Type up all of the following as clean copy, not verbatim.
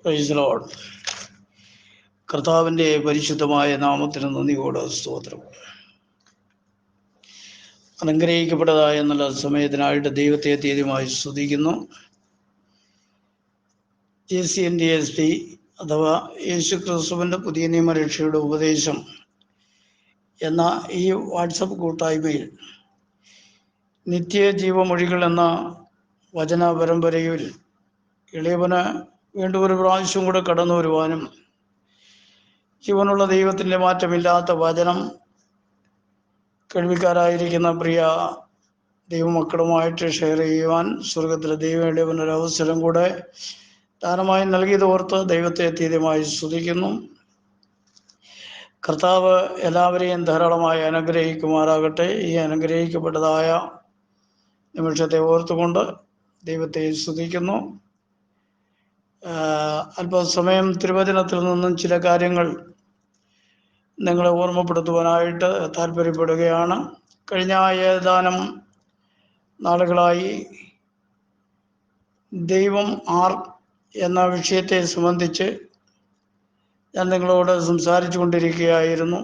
Praise Lord. കർത്താവിൻ്റെ പരിശുദ്ധമായ നാമത്തിന് നന്ദിയോടെ സ്തോത്രം. അനുഗ്രഹിക്കപ്പെട്ടതായ നല്ല സമയത്തിനായിട്ട് ദൈവത്തെ തീയതിയുമായി സ്തുതിക്കുന്നു. JCNDST അഥവാ യേശു ക്രിസ്തുവിൻ്റെ പുതിയ നിയമരക്ഷയുടെ ഉപദേശം എന്ന ഈ വാട്സപ്പ് കൂട്ടായ്മയിൽ നിത്യജീവമൊഴികൾ എന്ന വചന പരമ്പരയിൽ ഇളയവന് വീണ്ടും ഒരു പ്രാവശ്യം കൂടെ കടന്നു വരുവാനും ജീവനുള്ള ദൈവത്തിൻ്റെ മാറ്റമില്ലാത്ത വചനം കേൾവിക്കാരായിരിക്കുന്ന പ്രിയ ദൈവമക്കളുമായിട്ട് ഷെയർ ചെയ്യുവാൻ സ്വർഗത്തിലെ ദൈവം ഇളയവനൊരവസരം കൂടെ ദാനമായി നൽകിയതോർത്ത് ദൈവത്തെ തീയതിയുമായി സ്തുതിക്കുന്നു. കർത്താവ് എല്ലാവരെയും ധാരാളമായി അനുഗ്രഹിക്കുമാറാകട്ടെ. ഈ അനുഗ്രഹിക്കപ്പെട്ടതായ നിമിഷത്തെ ഓർത്തുകൊണ്ട് ദൈവത്തെ സ്തുതിക്കുന്നു. അല്പസമയം തിരുവചനത്തിൽ നിന്നും ചില കാര്യങ്ങൾ നിങ്ങളെ ഓർമ്മപ്പെടുത്തുവാനായിട്ട് താല്പര്യപ്പെടുകയാണ്. കഴിഞ്ഞ ഏതാനും നാളുകളായി ദൈവം ആർ എന്ന വിഷയത്തെ സംബന്ധിച്ച് ഞാൻ നിങ്ങളോട് സംസാരിച്ചു കൊണ്ടിരിക്കുകയായിരുന്നു.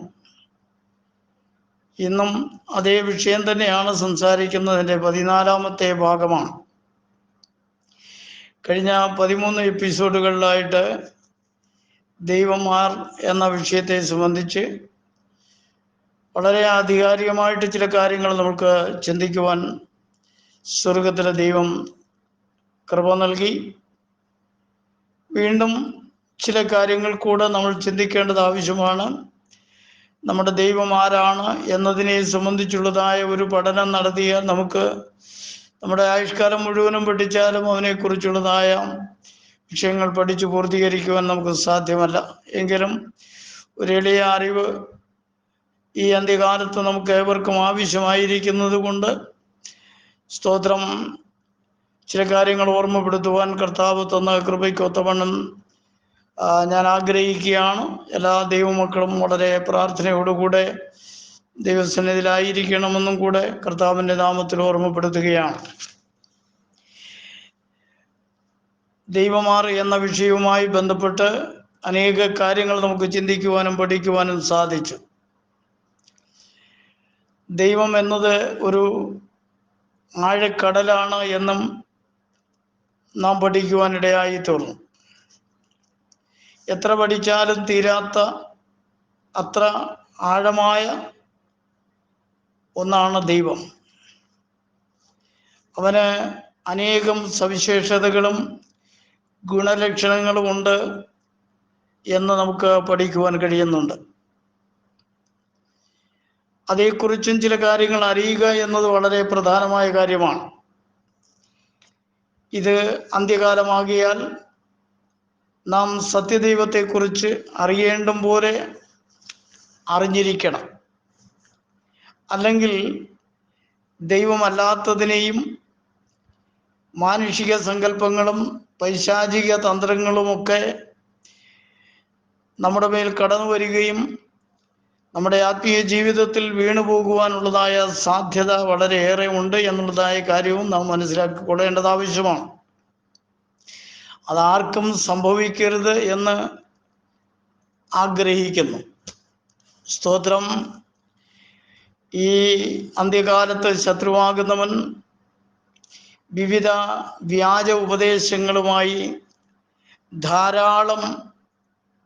ഇന്നും അതേ വിഷയം തന്നെയാണ് സംസാരിക്കുന്നതിൻ്റെ 14-ാമത്തെ ഭാഗമാണ്. കഴിഞ്ഞ 13 എപ്പിസോഡുകളിലായിട്ട് ദൈവമാർ എന്ന വിഷയത്തെ സംബന്ധിച്ച് വളരെ ആധികാരികമായിട്ട് ചില കാര്യങ്ങൾ നമുക്ക് ചിന്തിക്കുവാൻ സ്വർഗത്തിലെ ദൈവം കൃപ നൽകി. വീണ്ടും ചില കാര്യങ്ങൾ കൂടെ നമ്മൾ ചിന്തിക്കേണ്ടത് ആവശ്യമാണ്. നമ്മുടെ ദൈവം ആരാണ് എന്നതിനെ സംബന്ധിച്ചുള്ളതായ ഒരു പഠനം നടത്തിയാൽ നമുക്ക് നമ്മുടെ ആയുഷ്കാലം മുഴുവനും പഠിച്ചാലും അവനെക്കുറിച്ചുള്ളതായ വിഷയങ്ങൾ പഠിച്ചു പൂർത്തീകരിക്കുവാൻ നമുക്ക് സാധ്യമല്ല. എങ്കിലും ഒരു എളിയ അറിവ് ഈ അന്ത്യകാലത്ത് നമുക്ക് ഏവർക്കും ആവശ്യമായിരിക്കുന്നത് കൊണ്ട് സ്തോത്രം, ചില കാര്യങ്ങൾ ഓർമ്മപ്പെടുത്തുവാൻ കർത്താവ് തന്ന കൃപയ്ക്കൊത്തവണ്ണം ഞാൻ ആഗ്രഹിക്കുകയാണ്. എല്ലാ ദൈവമക്കളും വളരെ പ്രാർത്ഥനയോടുകൂടെ ദൈവസന്നിധിയിലായിരിക്കണമെന്നും കൂടെ കർത്താവിൻ്റെ നാമത്തിൽ ഓർമ്മപ്പെടുത്തുകയാണ്. ദൈവമാർ എന്ന വിഷയവുമായി ബന്ധപ്പെട്ട് അനേക കാര്യങ്ങൾ നമുക്ക് ചിന്തിക്കുവാനും പഠിക്കുവാനും സാധിച്ചു. ദൈവം എന്നത് ഒരു ആഴക്കടലാണ് എന്നും നാം പഠിക്കുവാനിടയായി തീർന്നു. എത്ര പഠിച്ചാലും തീരാത്ത അത്ര ആഴമായ ഒന്നാണ് ദൈവം. അവന് അനേകം സവിശേഷതകളും ഗുണലക്ഷണങ്ങളും ഉണ്ട് എന്ന് നമുക്ക് പഠിക്കുവാൻ കഴിയുന്നുണ്ട്. അതേക്കുറിച്ചും ചില കാര്യങ്ങൾ അറിയുക എന്നത് വളരെ പ്രധാനമായ കാര്യമാണ്. ഇത് അന്ത്യകാലമാകിയാൽ നാം സത്യദൈവത്തെക്കുറിച്ച് അറിയേണ്ടും പോലെ അറിഞ്ഞിരിക്കണം. അല്ലെങ്കിൽ ദൈവമല്ലാത്തതിനെയും മാനുഷിക സങ്കല്പങ്ങളും പൈശാചിക തന്ത്രങ്ങളുമൊക്കെ നമ്മുടെ മേൽ കടന്നു വരികയും നമ്മുടെ ആത്മീയ ജീവിതത്തിൽ വീണുപോകുവാനുള്ളതായ സാധ്യത വളരെയേറെ ഉണ്ട് എന്നുള്ളതായ കാര്യവും നാം മനസ്സിലാക്കിക്കൊള്ളേണ്ടത് ആവശ്യമാണ്. അതാർക്കും സംഭവിക്കരുത് എന്ന് ആഗ്രഹിക്കുന്നു. സ്തോത്രം. ഈ അന്ത്യകാലത്ത് ശത്രുവാകുന്നവൻ വിവിധ വ്യാജ ഉപദേശങ്ങളുമായി ധാരാളം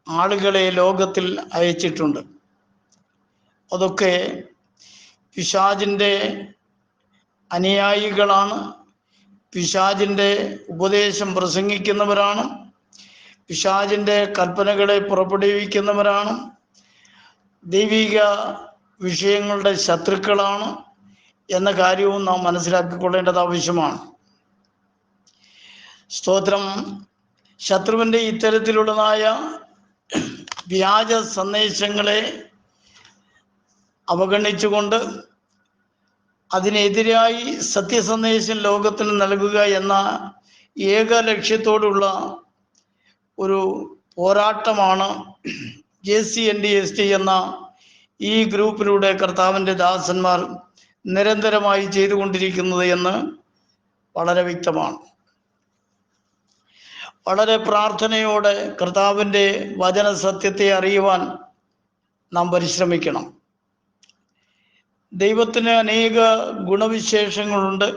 ആളുകളെ ലോകത്തിൽ അയച്ചിട്ടുണ്ട്. അതൊക്കെ പിശാചിൻ്റെ അനുയായികളാണ്, പിശാചിൻ്റെ ഉപദേശം പ്രസംഗിക്കുന്നവരാണ്, പിശാചിൻ്റെ കൽപ്പനകളെ പുറപ്പെടുവിക്കുന്നവരാണ്, ദൈവിക വിഷയങ്ങളുടെ ശത്രുക്കളാണ് എന്ന കാര്യവും നാം മനസ്സിലാക്കിക്കൊള്ളേണ്ടത് ആവശ്യമാണ്. സ്തോത്രം. ശത്രുവിൻ്റെ ഇത്തരത്തിലുള്ളതായ വ്യാജ സന്ദേശങ്ങളെ അവഗണിച്ചുകൊണ്ട് അതിനെതിരായി സത്യസന്ദേശം ലോകത്തിന് നൽകുക എന്ന ഏക ലക്ഷ്യത്തോടുള്ള ഒരു പോരാട്ടമാണ് JCNDST എന്ന ഈ ഗ്രൂപ്പിലൂടെ കർത്താവിൻ്റെ ദാസന്മാർ നിരന്തരമായി ചെയ്തുകൊണ്ടിരിക്കുന്നത് എന്ന് വളരെ വ്യക്തമാണ്. വളരെ പ്രാർത്ഥനയോടെ കർത്താവിൻ്റെ വചന സത്യത്തെ അറിയുവാൻ നാം പരിശ്രമിക്കണം. ദൈവത്തിന് അനേക ഗുണവിശേഷങ്ങളുണ്ട്.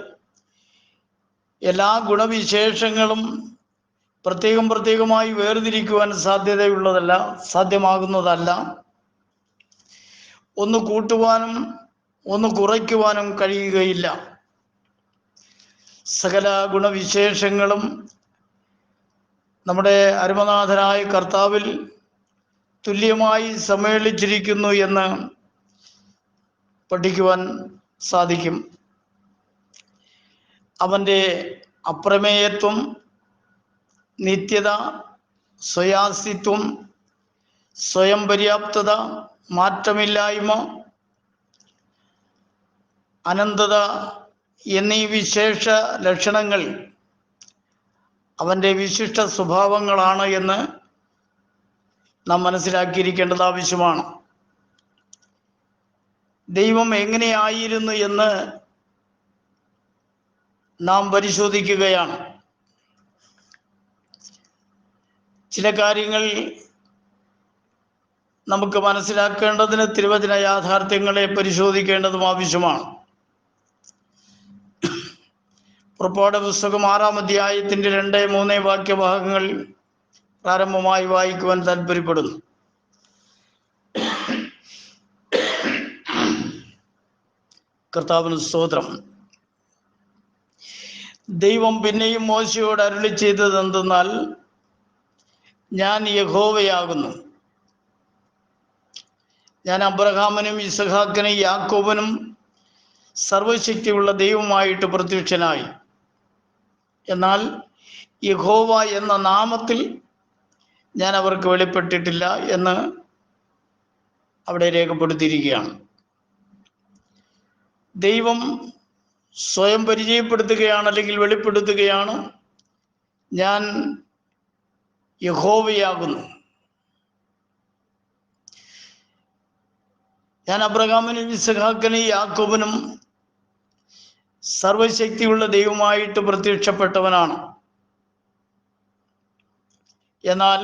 എല്ലാ ഗുണവിശേഷങ്ങളും പ്രത്യേകമായി വേർതിരിക്കുവാൻ സാധ്യമാകുന്നതല്ല. ഒന്ന് കൂട്ടുവാനും ഒന്ന് കുറയ്ക്കുവാനും കഴിയുകയില്ല. സകല ഗുണവിശേഷങ്ങളും നമ്മുടെ അരുമനാഥനായ കർത്താവിൽ തുല്യമായി സമ്മേളിച്ചിരിക്കുന്നു എന്ന് പഠിക്കുവാൻ സാധിക്കും. അവൻ്റെ അപ്രമേയത്വം, നിത്യത, സ്വയാസ്തിത്വം, സ്വയം പര്യാപ്തത, മാറ്റമില്ലായ്മ, അനന്തത എന്നീ വിശേഷ ലക്ഷണങ്ങൾ അവൻ്റെ വിശിഷ്ട സ്വഭാവങ്ങളാണ് എന്ന് നാം മനസ്സിലാക്കിയിരിക്കേണ്ടത് ആവശ്യമാണ്. ദൈവം എങ്ങനെയായിരുന്നു എന്ന് നാം പരിശോധിക്കുകയാണ്. ചില കാര്യങ്ങൾ നമുക്ക് മനസ്സിലാക്കേണ്ടതിന് തിരുവചന യാഥാർത്ഥ്യങ്ങളെ പരിശോധിക്കേണ്ടതും ആവശ്യമാണ്. പുറപ്പാട് പുസ്തകം 6-ാം അധ്യായത്തിൻ്റെ 2-3 വാക്യഭാഗങ്ങൾ പ്രാരംഭമായി വായിക്കുവാൻ താല്പര്യപ്പെടുന്നു. കർത്താവിന് സ്തോത്രം. ദൈവം പിന്നെയും മോശയോട് അരുളി ചെയ്തത് എന്തെന്നാൽ, ഞാൻ യഹോവയാകുന്നു. ഞാൻ അബ്രഹാമിനും ഇസഹാക്കിനും യാക്കോബിനും സർവശക്തിയുള്ള ദൈവമായിട്ട് പ്രത്യക്ഷനായി. എന്നാൽ യഹോവ എന്ന നാമത്തിൽ ഞാൻ അവർക്ക് വെളിപ്പെട്ടിട്ടില്ല എന്ന് അവിടെ രേഖപ്പെടുത്തിയിരിക്കുകയാണ്. ദൈവം സ്വയം പരിചയപ്പെടുത്തുകയാണ്, അല്ലെങ്കിൽ വെളിപ്പെടുത്തുകയാണ്, ഞാൻ യഹോവയാകുന്നു. ഞാൻ അബ്രഹാമിനും ഇസഹാക്കിനും യാക്കോബിനും സർവശക്തിയുള്ള ദൈവമായിട്ട് പ്രത്യക്ഷപ്പെട്ടവനാണ്. എന്നാൽ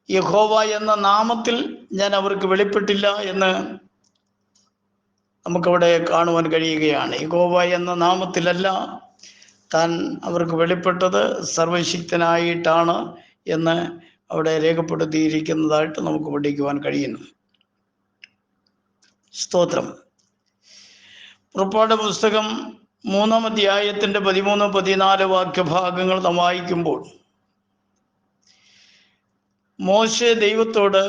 യഹോവ എന്ന നാമത്തിൽ ഞാൻ അവർക്ക് വെളിപ്പെട്ടില്ല എന്ന് നമുക്കവിടെ കാണുവാൻ കഴിയുകയാണ്. യഹോവ എന്ന നാമത്തിലല്ല താൻ അവർക്ക് വെളിപ്പെട്ടത്, സർവശക്തനായിട്ടാണ് എന്ന് അവിടെ രേഖപ്പെടുത്തിയിരിക്കുന്നതായിട്ട് നമുക്ക് പഠിക്കുവാൻ കഴിയുന്നു. സ്തോത്രം. പുറപ്പാട് പുസ്തകം 3-ാം അധ്യായത്തിൻ്റെ 13-14 വാക്യഭാഗങ്ങൾ നാം വായിക്കുമ്പോൾ, മോശെ ദൈവത്തോട്,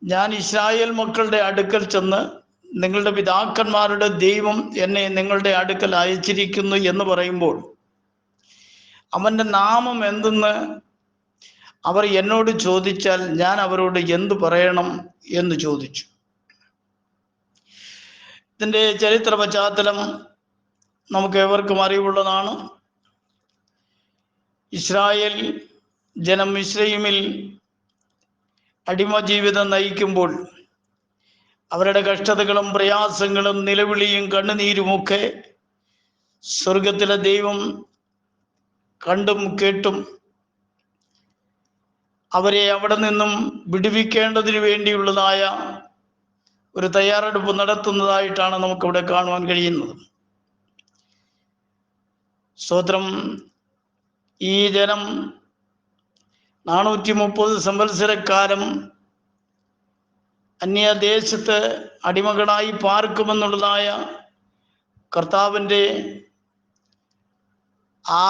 ഞാൻ ഇസ്രായേൽ മക്കളുടെ അടുക്കൽ ചെന്ന് നിങ്ങളുടെ പിതാക്കന്മാരുടെ ദൈവം എന്നെ നിങ്ങളുടെ അടുക്കൽ അയച്ചിരിക്കുന്നു എന്ന് പറയുമ്പോൾ അവൻ്റെ നാമം എന്തെന്ന് അവർ എന്നോട് ചോദിച്ചാൽ ഞാൻ അവരോട് എന്തു പറയണം എന്ന് ചോദിച്ചു. ഇതിൻ്റെ ചരിത്ര പശ്ചാത്തലം നമുക്ക് ഏവർക്കും അറിവുള്ളതാണ്. ഇസ്രായേൽ ജനം മിസ്രയീമിൽ അടിമ ജീവിതം നയിക്കുമ്പോൾ അവരുടെ കഷ്ടതകളും പ്രയാസങ്ങളും നിലവിളിയും കണ്ണുനീരുമൊക്കെ സ്വർഗത്തിലെ ദൈവം കണ്ടും കേട്ടും അവരെ അവിടെ നിന്നും വിടുവിക്കേണ്ടതിന് വേണ്ടിയുള്ളതായ ഒരു തയ്യാറെടുപ്പ് നടത്തുന്നതായിട്ടാണ് നമുക്കിവിടെ കാണുവാൻ കഴിയുന്നത്. സ്തോത്രം. ഈ ജനം 430 സംവത്സരക്കാലം അന്യദേശത്ത് അടിമകളായി പാർക്കുമെന്നുള്ളതായ കർത്താവിൻ്റെ ആ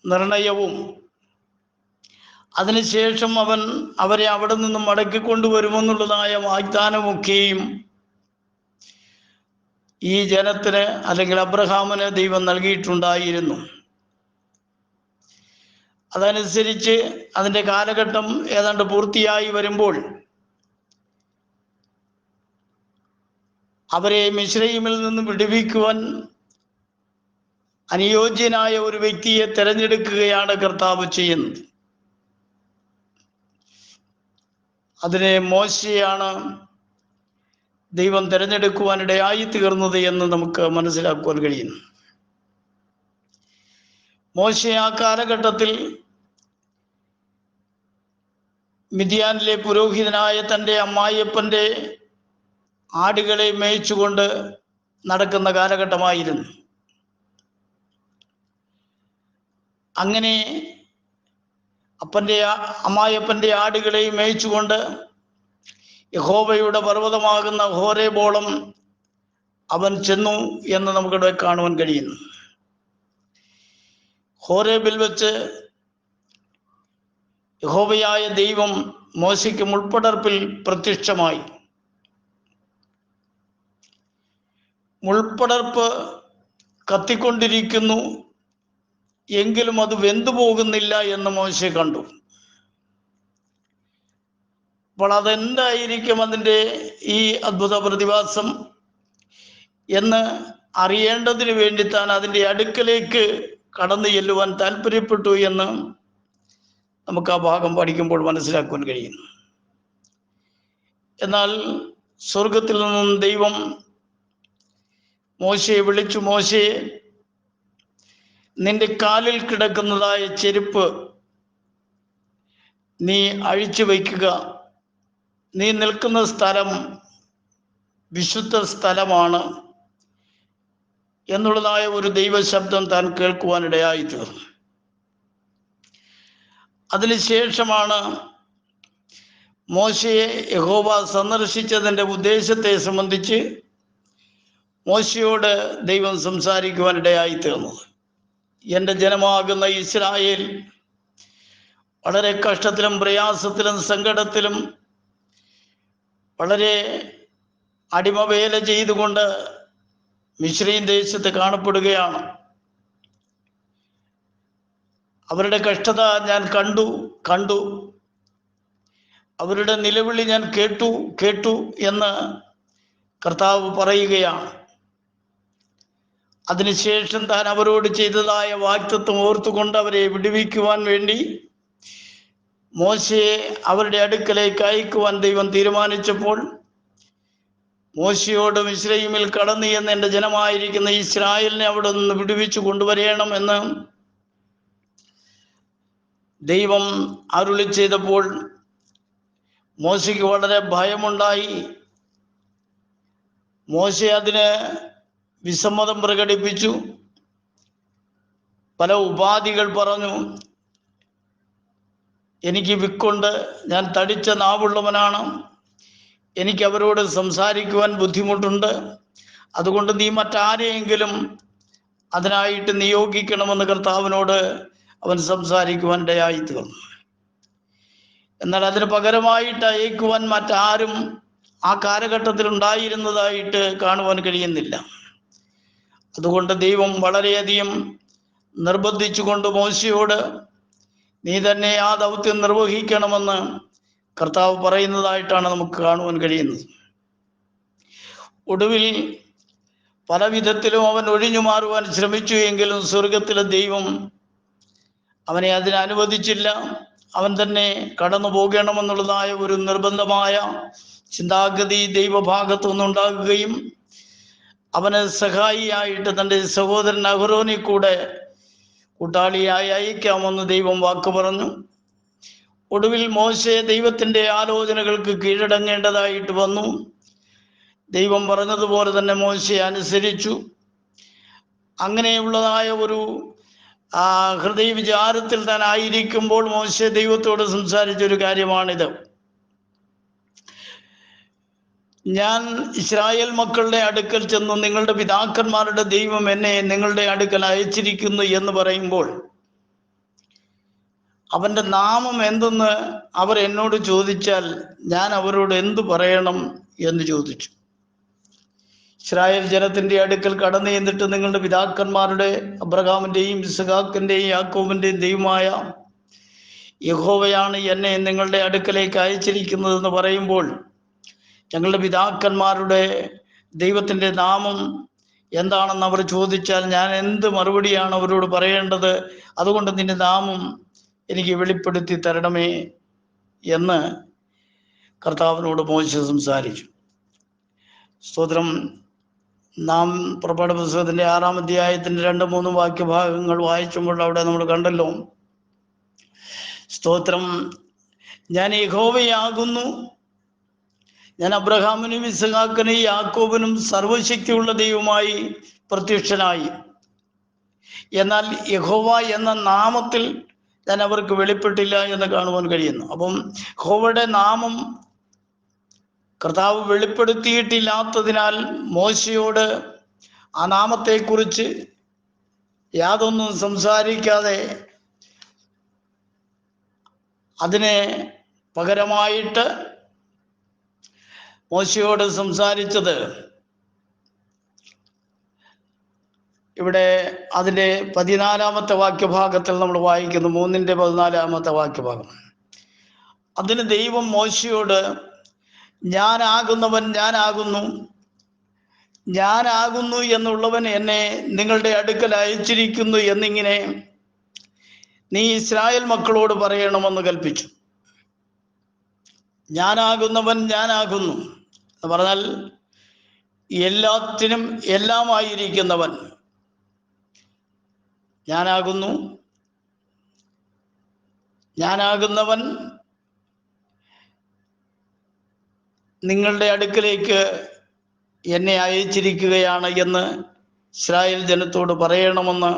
നിർണയവും അതിനുശേഷം അവരെ അവിടെ നിന്നും മടക്കിക്കൊണ്ടുവരുമെന്നുള്ളതായ വാഗ്ദാനമൊക്കെയും ഈ ജനത്തിന്, അല്ലെങ്കിൽ അബ്രഹാമിന് ദൈവം നൽകിയിട്ടുണ്ടായിരുന്നു. അതനുസരിച്ച് അതിൻ്റെ കാലഘട്ടം ഏതാണ്ട് പൂർത്തിയായി വരുമ്പോൾ അവരെ മിസ്രയീമിൽ നിന്ന് വിടുവിക്കുവാൻ അനുയോജ്യനായ ഒരു വ്യക്തിയെ തിരഞ്ഞെടുക്കുകയാണ് കർത്താവ് ചെയ്യുന്നത്. അതിനെ മോശയാണ് ദൈവം തിരഞ്ഞെടുക്കുവാനിടയായി തീർന്നത് എന്ന് നമുക്ക് മനസ്സിലാക്കുവാൻ കഴിയുന്നു. മോശെ ആ കാലഘട്ടത്തിൽ മിദ്യാനിലെ പുരോഹിതനായ തൻ്റെ അമ്മായിയപ്പൻ്റെ ആടുകളെ മേയിച്ചുകൊണ്ട് നടക്കുന്ന കാലഘട്ടമായിരുന്നു. അങ്ങനെ അമ്മായിയപ്പൻ്റെ ആടുകളെ മേയിച്ചുകൊണ്ട് യഹോവയുടെ പർവ്വതമാകുന്ന ഹോരേബോളം അവൻ ചെന്നു എന്ന് നമുക്കിവിടെ കാണുവാൻ കഴിയുന്നു. ഹോരേബിൽ വെച്ച് യഹോവയായ ദൈവം മോശയ്ക്ക് മുൾപ്പടർപ്പിൽ പ്രത്യക്ഷമായി. മുൾപ്പടർപ്പ് കത്തിക്കൊണ്ടിരിക്കുന്നു, എങ്കിലും അത് വെന്തുപോകുന്നില്ല എന്ന് മോശെ കണ്ടു. അപ്പോൾ അതെന്തായിരിക്കും അതിൻ്റെ ഈ അത്ഭുത പ്രതിഭാസം എന്ന് അറിയേണ്ടതിന് വേണ്ടി താൻ അതിൻ്റെ അടുക്കലേക്ക് കടന്നു ചെല്ലുവാൻ താല്പര്യപ്പെട്ടു എന്ന് നമുക്ക് ആ ഭാഗം പഠിക്കുമ്പോൾ മനസ്സിലാക്കുവാൻ കഴിയുന്നു. എന്നാൽ സ്വർഗത്തിൽ നിന്നും ദൈവം മോശയെ വിളിച്ചു, മോശെ, നിന്റെ കാലിൽ കിടക്കുന്നതായ ചെരുപ്പ് നീ അഴിച്ചു വയ്ക്കുക, നീ നിൽക്കുന്ന സ്ഥലം വിശുദ്ധ സ്ഥലമാണ് എന്നുള്ളതായ ഒരു ദൈവശബ്ദം താൻ കേൾക്കുവാനിടയായി തീർന്നു. അതിനുശേഷമാണ് മോശയെ യഹോവ സന്ദർശിച്ചതിൻ്റെ ഉദ്ദേശത്തെ സംബന്ധിച്ച് മോശയോട് ദൈവം സംസാരിക്കുവാനിടയായി തീർന്നത്. എൻ്റെ ജനമാകുന്ന ഇസ്രായേൽ വളരെ കഷ്ടത്തിലും പ്രയാസത്തിലും സങ്കടത്തിലും വളരെ അടിമവേല ചെയ്തുകൊണ്ട് മിസ്രയീം ദേശത്ത് കാണപ്പെടുകയാണ്. അവരുടെ കഷ്ടത ഞാൻ കണ്ടു, അവരുടെ നിലവിളി ഞാൻ കേട്ടു എന്ന് കർത്താവ് പറയുകയാണ്. അതിനുശേഷം താൻ അവരോട് ചെയ്തതായ വാഗ്ദത്തം ഓർത്തുകൊണ്ട് അവരെ വിടുവിക്കുവാൻ വേണ്ടി മോശയെ അവരുടെ അടുക്കലേക്ക് അയക്കുവാൻ ദൈവം തീരുമാനിച്ചപ്പോൾ മോശയോട് മിസ്രയീമിൽ കടന്നു എന്ന് എൻ്റെ ജനമായിരിക്കുന്ന ഇസ്രായേലിനെ അവിടെ നിന്ന് വിടുവിച്ചു കൊണ്ടുവരേണം എന്ന് ദൈവം അരുളി ചെയ്തപ്പോൾ മോശയ്ക്ക് വളരെ ഭയമുണ്ടായി. മോശെ അതിന് വിസമ്മതം പ്രകടിപ്പിച്ചു, പല ഉപാധികൾ പറഞ്ഞു. എനിക്ക് വിക്കുണ്ട്, ഞാൻ തടിച്ച നാവുള്ളവനാണ്, എനിക്ക് അവരോട് സംസാരിക്കുവാൻ ബുദ്ധിമുട്ടുണ്ട്, അതുകൊണ്ട് നീ മറ്റാരെയെങ്കിലും അതിനായിട്ട് നിയോഗിക്കണമെന്ന് കർത്താവിനോട് അവൻ സംസാരിക്കുവാൻ ഇടയായി തീർന്നു. എന്നാൽ അതിന് പകരമായിട്ട് അയക്കുവാൻ മറ്റാരും ആ കാലഘട്ടത്തിൽ ഉണ്ടായിരുന്നതായിട്ട് കാണുവാൻ കഴിയുന്നില്ല. അതുകൊണ്ട് ദൈവം വളരെയധികം നിർബന്ധിച്ചുകൊണ്ട് മോശയോട് നീ തന്നെ ആ ദൗത്യം നിർവഹിക്കണമെന്ന് കർത്താവ് പറയുന്നതായിട്ടാണ് നമുക്ക് കാണുവാൻ കഴിയുന്നത്. ഒടുവിൽ പല വിധത്തിലും അവൻ ഒഴിഞ്ഞു മാറുവാൻ ശ്രമിച്ചു, എങ്കിലും സ്വർഗത്തിലെ ദൈവം അവനെ അതിനനുവദിച്ചില്ല. അവൻ തന്നെ കടന്നു പോകണമെന്നുള്ളതായ ഒരു നിർബന്ധമായ ചിന്താഗതി ദൈവഭാഗത്തു നിന്നുണ്ടാകുകയും അവന് സഹായിയായിട്ട് തൻ്റെ സഹോദരൻ അഹ്റോനെ കൂടെ കൂട്ടാളിയായി അയക്കാമെന്ന് ദൈവം വാക്ക് പറഞ്ഞു. ഒടുവിൽ മോശെ ദൈവത്തിൻ്റെ ആലോചനകൾക്ക് കീഴടങ്ങേണ്ടതായിട്ട് വന്നു. ദൈവം പറഞ്ഞതുപോലെ തന്നെ മോശെ അനുസരിച്ചു. അങ്ങനെയുള്ളതായ ഒരു ഹൃദയ വിചാരത്തിൽ താൻ ആയിരിക്കുമ്പോൾ മോശെ ദൈവത്തോട് സംസാരിച്ചൊരു കാര്യമാണിത്. ഞാൻ ഇസ്രായേൽ മക്കളുടെ അടുക്കൽ ചെന്നു നിങ്ങളുടെ പിതാക്കന്മാരുടെ ദൈവം എന്നെ നിങ്ങളുടെ അടുക്കൽ അയച്ചിരിക്കുന്നു എന്ന് പറയുമ്പോൾ അവൻ്റെ നാമം എന്തെന്ന് അവർ എന്നോട് ചോദിച്ചാൽ ഞാൻ അവരോട് എന്തു പറയണം എന്ന് ചോദിച്ചു. ഇസ്രായേൽ ജനത്തിൻ്റെ അടുക്കൽ കടന്നു ചെന്നിട്ട് നിങ്ങളുടെ പിതാക്കന്മാരുടെ അബ്രഹാമിൻ്റെയും ഇസ്ഹാക്കിൻ്റെയും യാക്കോബിൻ്റെയും ദൈവമായ യഹോവയാണ് എന്നെ നിങ്ങളുടെ അടുക്കലേക്ക് അയച്ചിരിക്കുന്നതെന്ന് പറയുമ്പോൾ ഞങ്ങളുടെ പിതാക്കന്മാരുടെ ദൈവത്തിൻ്റെ നാമം എന്താണെന്ന് അവർ ചോദിച്ചാൽ ഞാൻ എന്ത് മറുപടിയാണ് അവരോട് പറയേണ്ടത്? അതുകൊണ്ട് നിന്റെ നാമം എനിക്ക് വെളിപ്പെടുത്തി തരണമേ എന്ന് കർത്താവിനോട് മോശെ സംസാരിച്ചു. സ്തോത്രം. നാം പുറപ്പാട് പുസ്തകത്തിന്റെ 6-ാം അധ്യായത്തിന്റെ 2-3 വാക്യഭാഗങ്ങൾ വായിച്ചുമ്പോൾ അവിടെ നമ്മൾ കണ്ടല്ലോ, സ്തോത്രം, ഞാൻ യഹോവയാകുന്നു, ഞാൻ അബ്രഹാമിനും ഇസ്ഹാക്കിനും യാക്കോബിനും സർവശക്തിയുള്ള ദൈവമായി പ്രത്യക്ഷനായി. എന്നാൽ യഹോവ എന്ന നാമത്തിൽ ഞാൻ അവർക്ക് വെളിപ്പെട്ടില്ല എന്ന് കാണുവാൻ കഴിയുന്നു. അപ്പം യഹോവയുടെ നാമം കർത്താവ് വെളിപ്പെടുത്തിയിട്ടില്ലാത്തതിനാൽ മോശയോട് ആ നാമത്തെക്കുറിച്ച് യാതൊന്നും സംസാരിക്കാതെ അതിന് പകരമായിട്ട് മോശയോട് സംസാരിച്ചത് ഇവിടെ അതിൻ്റെ 14-ാമത്തെ വാക്യഭാഗത്തിൽ നമ്മൾ വായിക്കുന്നു. 3-ന്റെ-14 വാക്യഭാഗം. അതിന് ദൈവം മോശയോട്, ഞാനാകുന്നവൻ ഞാനാകുന്നു, ഞാനാകുന്നു എന്നുള്ളവൻ എന്നെ നിങ്ങളുടെ അടുക്കൽ അയച്ചിരിക്കുന്നു എന്നിങ്ങനെ നീ ഇസ്രായേൽ മക്കളോട് പറയണമെന്ന് കൽപ്പിച്ചു. ഞാനാകുന്നവൻ ഞാനാകുന്നു എന്ന് പറഞ്ഞാൽ എല്ലാത്തിനും എല്ലാമായിരിക്കുന്നവൻ ഞാനാകുന്നു. ഞാനാകുന്നവൻ നിങ്ങളുടെ അടുക്കലേക്ക് എന്നെ അയച്ചിരിക്കുകയാണ് എന്ന് ഇസ്രായേൽ ജനത്തോട് പറയണമെന്ന്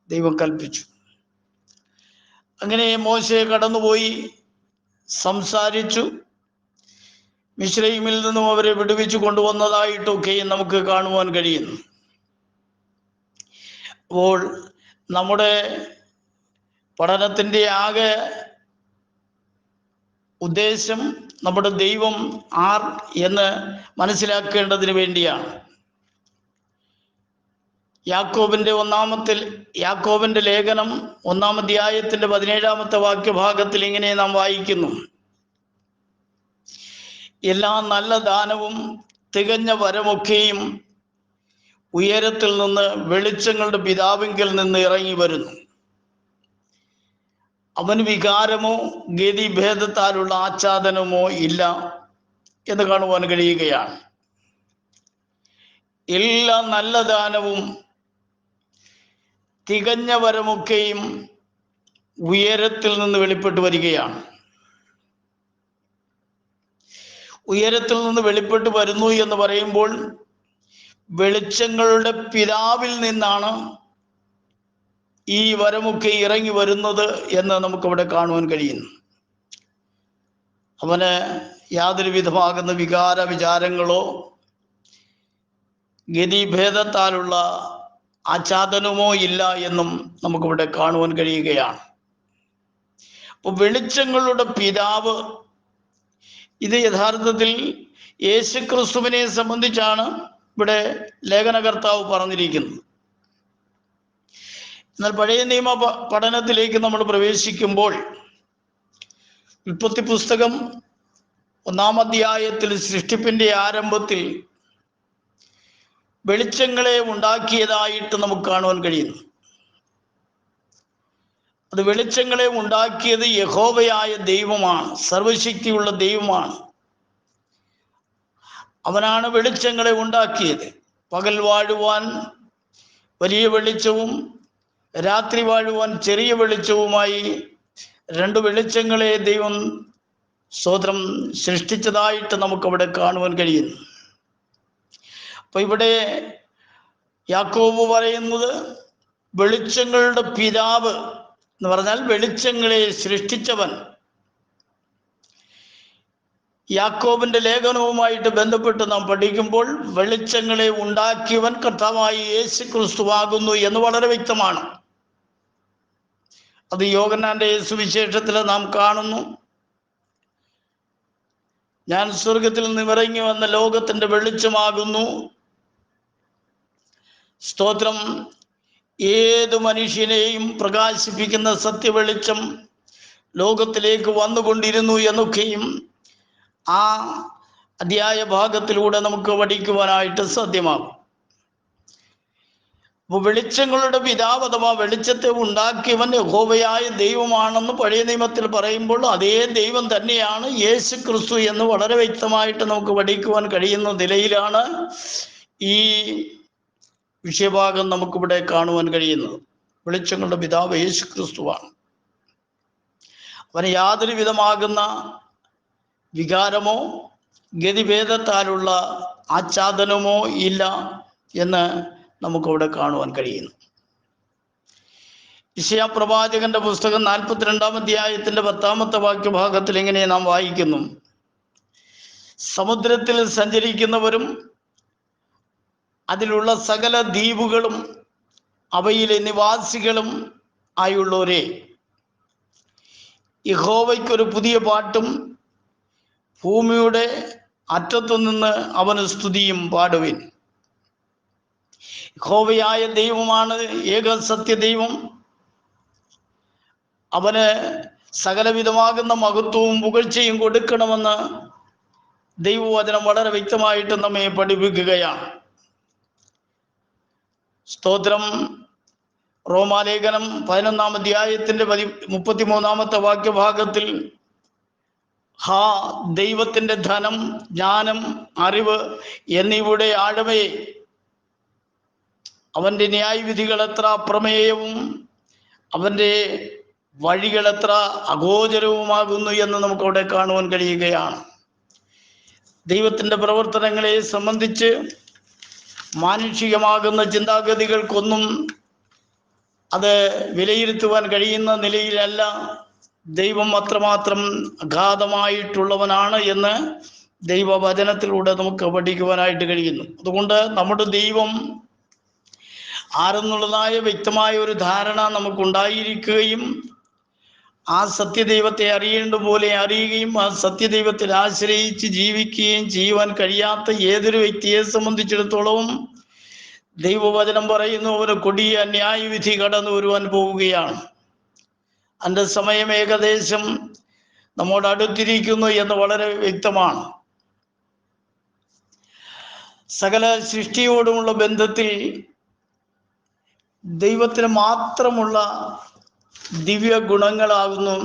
ദൈവം കൽപ്പിച്ചു. അങ്ങനെ മോശെ കടന്നുപോയി സംസാരിച്ചു. മിസ്രയീമിൽ നിന്നും അവരെ വിടുവിച്ചു കൊണ്ടുവന്നതായിട്ടൊക്കെയും നമുക്ക് കാണുവാൻ കഴിയുന്നു. അപ്പോൾ നമ്മുടെ പഠനത്തിൻ്റെ ആകെ ഉദ്ദേശം നമ്മുടെ ദൈവം ആർ എന്ന് മനസ്സിലാക്കേണ്ടതിന് വേണ്ടിയാണ്. യാക്കോബിന്റെ ലേഖനം 1-ാം അധ്യായത്തിന്റെ 17-ാമത്തെ വാക്യഭാഗത്തിൽ ഇങ്ങനെ നാം വായിക്കുന്നു, എല്ലാ നല്ല ദാനവും തികഞ്ഞ വരമൊക്കെയും ഉയരത്തിൽ നിന്ന് വെളിച്ചങ്ങളുടെ പിതാവിങ്കിൽ നിന്ന് ഇറങ്ങി വരുന്നു. അവന് വികാരമോ ഗതിഭേദത്താലുള്ള ആച്ഛാദനമോ ഇല്ല എന്ന് കാണുവാൻ കഴിയുകയാണ്. എല്ലാ നല്ല ദാനവും തികഞ്ഞ വരമൊക്കെയും ഉയരത്തിൽ നിന്ന് വെളിപ്പെട്ടു വരികയാണ്. ഉയരത്തിൽ നിന്ന് വെളിപ്പെട്ടു വരുന്നു എന്ന് പറയുമ്പോൾ വെളിച്ചങ്ങളുടെ പിതാവിൽ നിന്നാണ് ഈ വരമൊക്കെ ഇറങ്ങി വരുന്നത് എന്ന് നമുക്കവിടെ കാണുവാൻ കഴിയുന്നു. അവന് യാതൊരു വിധമാകുന്ന വികാര വിചാരങ്ങളോ ഗതിഭേദത്താലുള്ള ആച്ഛാദനമോ ഇല്ല എന്നും നമുക്കിവിടെ കാണുവാൻ കഴിയുകയാണ്. അപ്പോൾ വെളിച്ചങ്ങളുടെ പിതാവ്, ഇത് യഥാർത്ഥത്തിൽ യേശുക്രിസ്തുവിനെ സംബന്ധിച്ചാണ് ഇവിടെ ലേഖനകർത്താവ് പറഞ്ഞിരിക്കുന്നത്. എന്നാൽ പഴയ നിയമ പഠനത്തിലേക്ക് നമ്മൾ പ്രവേശിക്കുമ്പോൾ ഉൽപ്പത്തി പുസ്തകം 1-ാം അധ്യായത്തിൽ സൃഷ്ടിപ്പിന്റെ ആരംഭത്തിൽ വെളിച്ചങ്ങളെ ഉണ്ടാക്കിയതായിട്ട് നമുക്ക് കാണുവാൻ കഴിയുന്നു. അത് വെളിച്ചങ്ങളെ ഉണ്ടാക്കിയത് യഹോവയായ ദൈവമാണ്, സർവശക്തിയുള്ള ദൈവമാണ്. അവനാണ് വെളിച്ചങ്ങളെ ഉണ്ടാക്കിയത്. പകൽ വാഴുവാൻ വലിയ വെളിച്ചവും രാത്രി വാഴുവാൻ ചെറിയ വെളിച്ചവുമായി 2 വെളിച്ചങ്ങളെ ദൈവം സ്തോത്രം സൃഷ്ടിച്ചതായിട്ട് നമുക്കവിടെ കാണുവാൻ കഴിയുന്നു. അപ്പൊ ഇവിടെ യാക്കോബ് പറയുന്നത് വെളിച്ചങ്ങളുടെ പിതാവ് എന്ന് പറഞ്ഞാൽ വെളിച്ചങ്ങളെ സൃഷ്ടിച്ചവൻ. യാക്കോബിന്റെ ലേഖനവുമായിട്ട് ബന്ധപ്പെട്ട് നാം പഠിക്കുമ്പോൾ വെളിച്ചങ്ങളെ ഉണ്ടാക്കിയവൻ കർത്താവായ യേശു ക്രിസ്തുവാകുന്നു എന്ന് വളരെ വ്യക്തമാണ്. അത് യോഹന്നാന്റെ സുവിശേഷത്തിൽ നാം കാണുന്നു. ഞാൻ സ്വർഗത്തിൽ നിന്ന് ഇറങ്ങി വന്ന ലോകത്തിന്റെ വെളിച്ചമാകുന്നു. സ്തോത്രം, ഏത് മനുഷ്യനെയും പ്രകാശിപ്പിക്കുന്ന സത്യവെളിച്ചം ലോകത്തിലേക്ക് വന്നുകൊണ്ടിരുന്നു എന്നൊക്കെയും ആ അധ്യായ ഭാഗത്തിലൂടെ നമുക്ക് പഠിക്കുവാനായിട്ട് സാധ്യമാകും. അപ്പോൾ വെളിച്ചങ്ങളുടെ പിതാവ് അഥവാ വെളിച്ചത്തെ ഉണ്ടാക്കിയവൻ യഹോവയായ ദൈവമാണെന്ന് പഴയ നിയമത്തിൽ പറയുമ്പോൾ അതേ ദൈവം തന്നെയാണ് യേശു ക്രിസ്തു എന്ന് വളരെ വ്യക്തമായിട്ട് നമുക്ക് പഠിക്കുവാൻ കഴിയുന്ന നിലയിലാണ് ഈ വിഷയഭാഗം നമുക്കിവിടെ കാണുവാൻ കഴിയുന്നത്. വെളിച്ചങ്ങളുടെ പിതാവ് യേശു ക്രിസ്തുവാണ്. അവന് യാതൊരു വിധമാകുന്ന വികാരമോ ഗതിഭേദത്താലുള്ള ആച്ഛാദനമോ ഇല്ല എന്ന് നമുക്കവിടെ കാണുവാൻ കഴിയുന്നു. യെശയ്യാ പ്രവാചകന്റെ പുസ്തകം 42-ാം അധ്യായത്തിന്റെ 10-ാമത്തെ വാക്യഭാഗത്തിൽ ഇങ്ങനെ നാം വായിക്കുന്നു: സമുദ്രത്തിൽ സഞ്ചരിക്കുന്നവരും അതിലുള്ള സകല ദ്വീപുകളും അവയിലെ നിവാസികളും ആയുള്ളവരെ, യഹോവയ്ക്കൊരു പുതിയ പാട്ടും ഭൂമിയുടെ അറ്റത്തുനിന്ന് അവന് സ്തുതിയും പാടുവിൻ. യഹോവയായ ദൈവമാണ് ഏക സത്യദൈവം. അവന് സകലവിധമാകുന്ന മഹത്വവും പുകഴ്ചയും കൊടുക്കണമെന്ന് ദൈവവചനം വളരെ വ്യക്തമായിട്ട് നമ്മെ പഠിപ്പിക്കുകയാണ്. സ്തോത്രം. റോമാലേഖനം 11-ാം അധ്യായത്തിന്റെ 33-ാമത്തെ വാക്യഭാഗത്തിൽ, ഹാ ദൈവത്തിന്റെ ധനം, ജ്ഞാനം, അറിവ് എന്നിവയുടെ ആഴമേ, അവന്റെ ന്യായവിധികൾ എത്ര അപ്രമേയവും അവന്റെ വഴികൾ എത്ര അഗോചരവുമാകുന്നു എന്ന് നമുക്കവിടെ കാണുവാൻ കഴിയുകയാണ്. ദൈവത്തിൻ്റെ പ്രവർത്തനങ്ങളെ സംബന്ധിച്ച് മാനുഷികമാകുന്ന ചിന്താഗതികൾക്കൊന്നും അത് വിലയിരുത്തുവാൻ കഴിയുന്ന നിലയിലല്ല. ദൈവം അത്രമാത്രം അഗാധമായിട്ടുള്ളവനാണ് എന്ന് ദൈവവചനത്തിലൂടെ നമുക്ക് പഠിക്കുവാനായിട്ട് കഴിയുന്നു. അതുകൊണ്ട് നമ്മുടെ ദൈവം ആരെന്നുള്ളതായ വ്യക്തമായ ഒരു ധാരണ നമുക്കുണ്ടായിരിക്കുകയും ആ സത്യദൈവത്തെ അറിയേണ്ട പോലെ അറിയുകയും ആ സത്യദൈവത്തിൽ ആശ്രയിച്ച് ജീവിക്കുകയും ചെയ്യുവാൻ കഴിയാത്ത ഏതൊരു വ്യക്തിയെ സംബന്ധിച്ചിടത്തോളം ദൈവവചനം പറയുന്നു, അവന് കൊടിയ ന്യായവിധി കടന്നു വരുവാൻ പോവുകയാണ്. അതിൻ്റെ സമയം ഏകദേശം നമ്മോട് അടുത്തിരിക്കുന്നു എന്ന് വളരെ വ്യക്തമാണ്. സകല സൃഷ്ടിയോടുമുള്ള ബന്ധത്തിൽ ദൈവത്തിന് മാത്രമുള്ള ദിവ്യ ഗുണങ്ങളാകുന്നു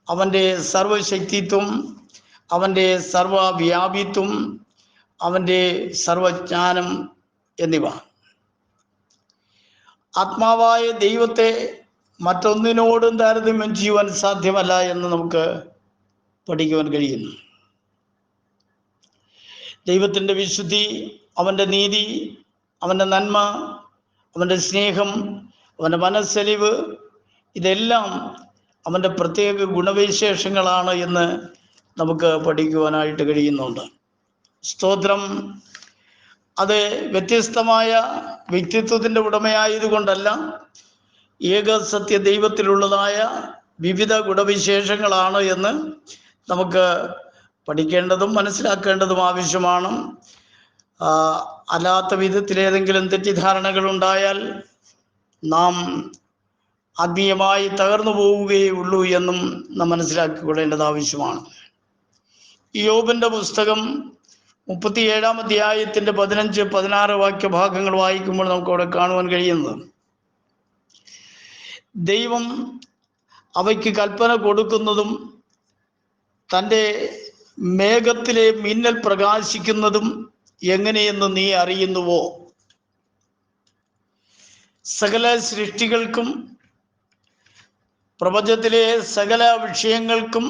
അവൻ്റെ സർവശക്തിത്വം, അവൻ്റെ സർവവ്യാപിത്വം, അവൻ്റെ സർവജ്ഞാനം എന്നിവ. ആത്മാവായ ദൈവത്തെ മറ്റൊന്നിനോടും താരതമ്യം ചെയ്യുവാൻ സാധ്യമല്ല എന്ന് നമുക്ക് പഠിക്കുവാൻ കഴിയുന്നു. ദൈവത്തിൻ്റെ വിശുദ്ധി, അവൻ്റെ നീതി, അവൻ്റെ നന്മ, അവൻ്റെ സ്നേഹം, അവൻ്റെ മനസ്സലിവ്, ഇതെല്ലാം അവൻ്റെ പ്രത്യേക ഗുണവിശേഷങ്ങളാണ് എന്ന് നമുക്ക് പഠിക്കുവാനായിട്ട് കഴിയുന്നുണ്ട്. സ്തോത്രം. അത് വ്യത്യസ്തമായ വ്യക്തിത്വത്തിൻ്റെ ഉടമയായതുകൊണ്ടല്ല, ഏക സത്യ ദൈവത്തിലുള്ളതായ വിവിധ ഗുണവിശേഷങ്ങളാണ് എന്ന് നമുക്ക് പഠിക്കേണ്ടതും മനസ്സിലാക്കേണ്ടതും ആവശ്യമാണ്. അല്ലാത്ത വിധത്തിലേതെങ്കിലും തെറ്റിദ്ധാരണകൾ ഉണ്ടായാൽ നാം ആത്മീയമായി തകർന്നു പോവുകയേ ഉള്ളൂ എന്നും നാം മനസ്സിലാക്കിക്കൊള്ളേണ്ടത് ആവശ്യമാണ്. യോബിൻ്റെ പുസ്തകം 37-ാം അധ്യായത്തിന്റെ 15-16 വാക്യഭാഗങ്ങൾ വായിക്കുമ്പോൾ നമുക്ക് അവിടെ കാണുവാൻ കഴിയുന്നത്, ദൈവം അവയ്ക്ക് കൽപ്പന കൊടുക്കുന്നതും തൻ്റെ മേഘത്തിലെ മിന്നൽ പ്രകാശിക്കുന്നതും എങ്ങനെയെന്ന് നീ അറിയുന്നുവോ? സകല സൃഷ്ടികൾക്കും പ്രപഞ്ചത്തിലെ സകല വിഷയങ്ങൾക്കും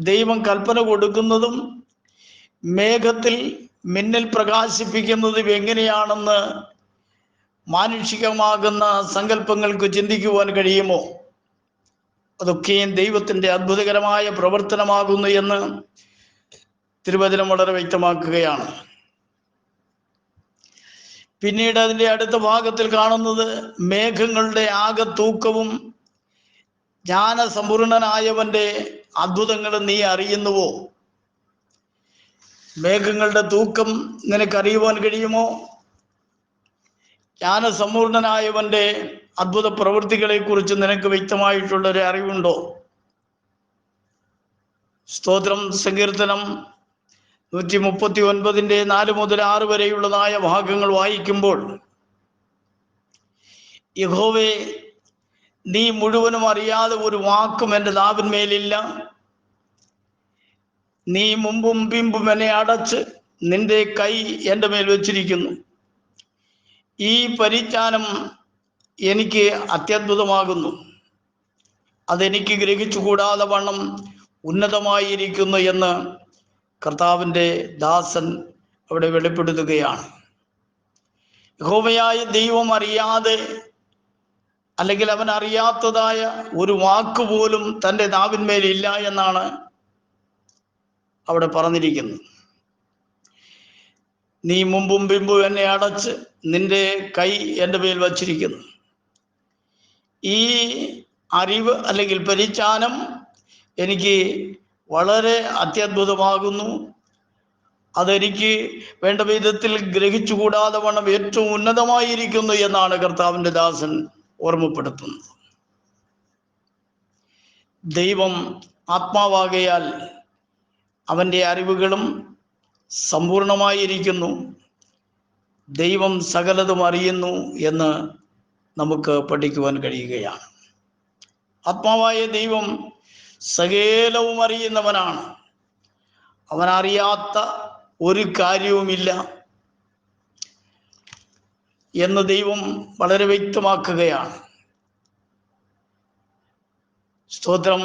ദൈവം കൽപ്പന കൊടുക്കുന്നതും മേഘത്തിൽ മിന്നൽ പ്രകാശിപ്പിക്കുന്നതും എങ്ങനെയാണെന്ന് മാനുഷികമാകുന്ന സങ്കല്പങ്ങൾക്ക് ചിന്തിക്കുവാൻ കഴിയുമോ? അതൊക്കെയും ദൈവത്തിൻ്റെ അത്ഭുതകരമായ പ്രവർത്തനമാകുന്നു എന്ന് തിരുവചനം വളരെ വ്യക്തമാക്കുകയാണ്. പിന്നീട് അതിൻ്റെ അടുത്ത ഭാഗത്തിൽ കാണുന്നത്, മേഘങ്ങളുടെ ആകെ തൂക്കവും ജ്ഞാനസമ്പൂർണനായവൻ്റെ അത്ഭുതങ്ങളും നീ അറിയുന്നുവോ? മേഘങ്ങളുടെ തൂക്കം നിനക്കറിയുവാൻ കഴിയുമോ? ജ്ഞാനസമ്പൂർണനായവൻ്റെ അത്ഭുത പ്രവൃത്തികളെ കുറിച്ച് നിനക്ക് വ്യക്തമായിട്ടുള്ളൊരു അറിവുണ്ടോ? സ്തോത്രം. സങ്കീർത്തനം 139 4 മുതൽ 6 വരെയുള്ളതായ ഭാഗങ്ങൾ വായിക്കുമ്പോൾ, യഹോവേ, നീ മുഴുവനും അറിയാതെ ഒരു വാക്കും എൻ്റെ നാവിന്മേലില്ല. നീ മുമ്പും പിമ്പും എന്നെ അടച്ച് നിന്റെ കൈ എൻ്റെ മേൽ വെച്ചിരിക്കുന്നു. ഈ പരിജ്ഞാനം എനിക്ക് അത്യദ്ഭുതമാകുന്നു. അതെനിക്ക് ഗ്രഹിച്ചുകൂടാതെ വണ്ണം ഉന്നതമായിരിക്കുന്നു എന്ന് കർത്താവിൻ്റെ ദാസൻ അവിടെ വെളിപ്പെടുത്തുകയാണ്. യഹോവയായ ദൈവം അറിയാതെ അല്ലെങ്കിൽ അവൻ അറിയാത്തതായ ഒരു വാക്കുപോലും തൻ്റെ നാവിന്മേലില്ല എന്നാണ് അവിടെ പറഞ്ഞിരിക്കുന്നത്. നീ മുമ്പും പിമ്പും എന്നെ അടച്ച് നിന്റെ കൈ എൻ്റെ മേൽ വച്ചിരിക്കുന്നു. ഈ അറിവ് അല്ലെങ്കിൽ പരിജ്ഞാനം എനിക്ക് വളരെ അത്യദ്ഭുതമാകുന്നു. അതെനിക്ക് വേണ്ട വിധത്തിൽ ഗ്രഹിച്ചുകൂടാതെ വണ്ണം ഏറ്റവും ഉന്നതമായിരിക്കുന്നു എന്നാണ് കർത്താവിൻ്റെ ദാസൻ ഓർമ്മപ്പെടുത്തുന്നത്. ദൈവം ആത്മാവാകയാൽ അവൻ്റെ അറിവുകളും സമ്പൂർണമായിരിക്കുന്നു. ദൈവം സകലതും അറിയുന്നു എന്ന് നമുക്ക് പഠിക്കുവാൻ കഴിയുകയാണ്. ആത്മാവായ ദൈവം സകലവും അറിയുന്നവനാണ്. അവനറിയാത്ത ഒരു കാര്യവുമില്ല എന്ന് ദൈവം വളരെ വ്യക്തമാക്കുകയാണ്. സ്തോത്രം.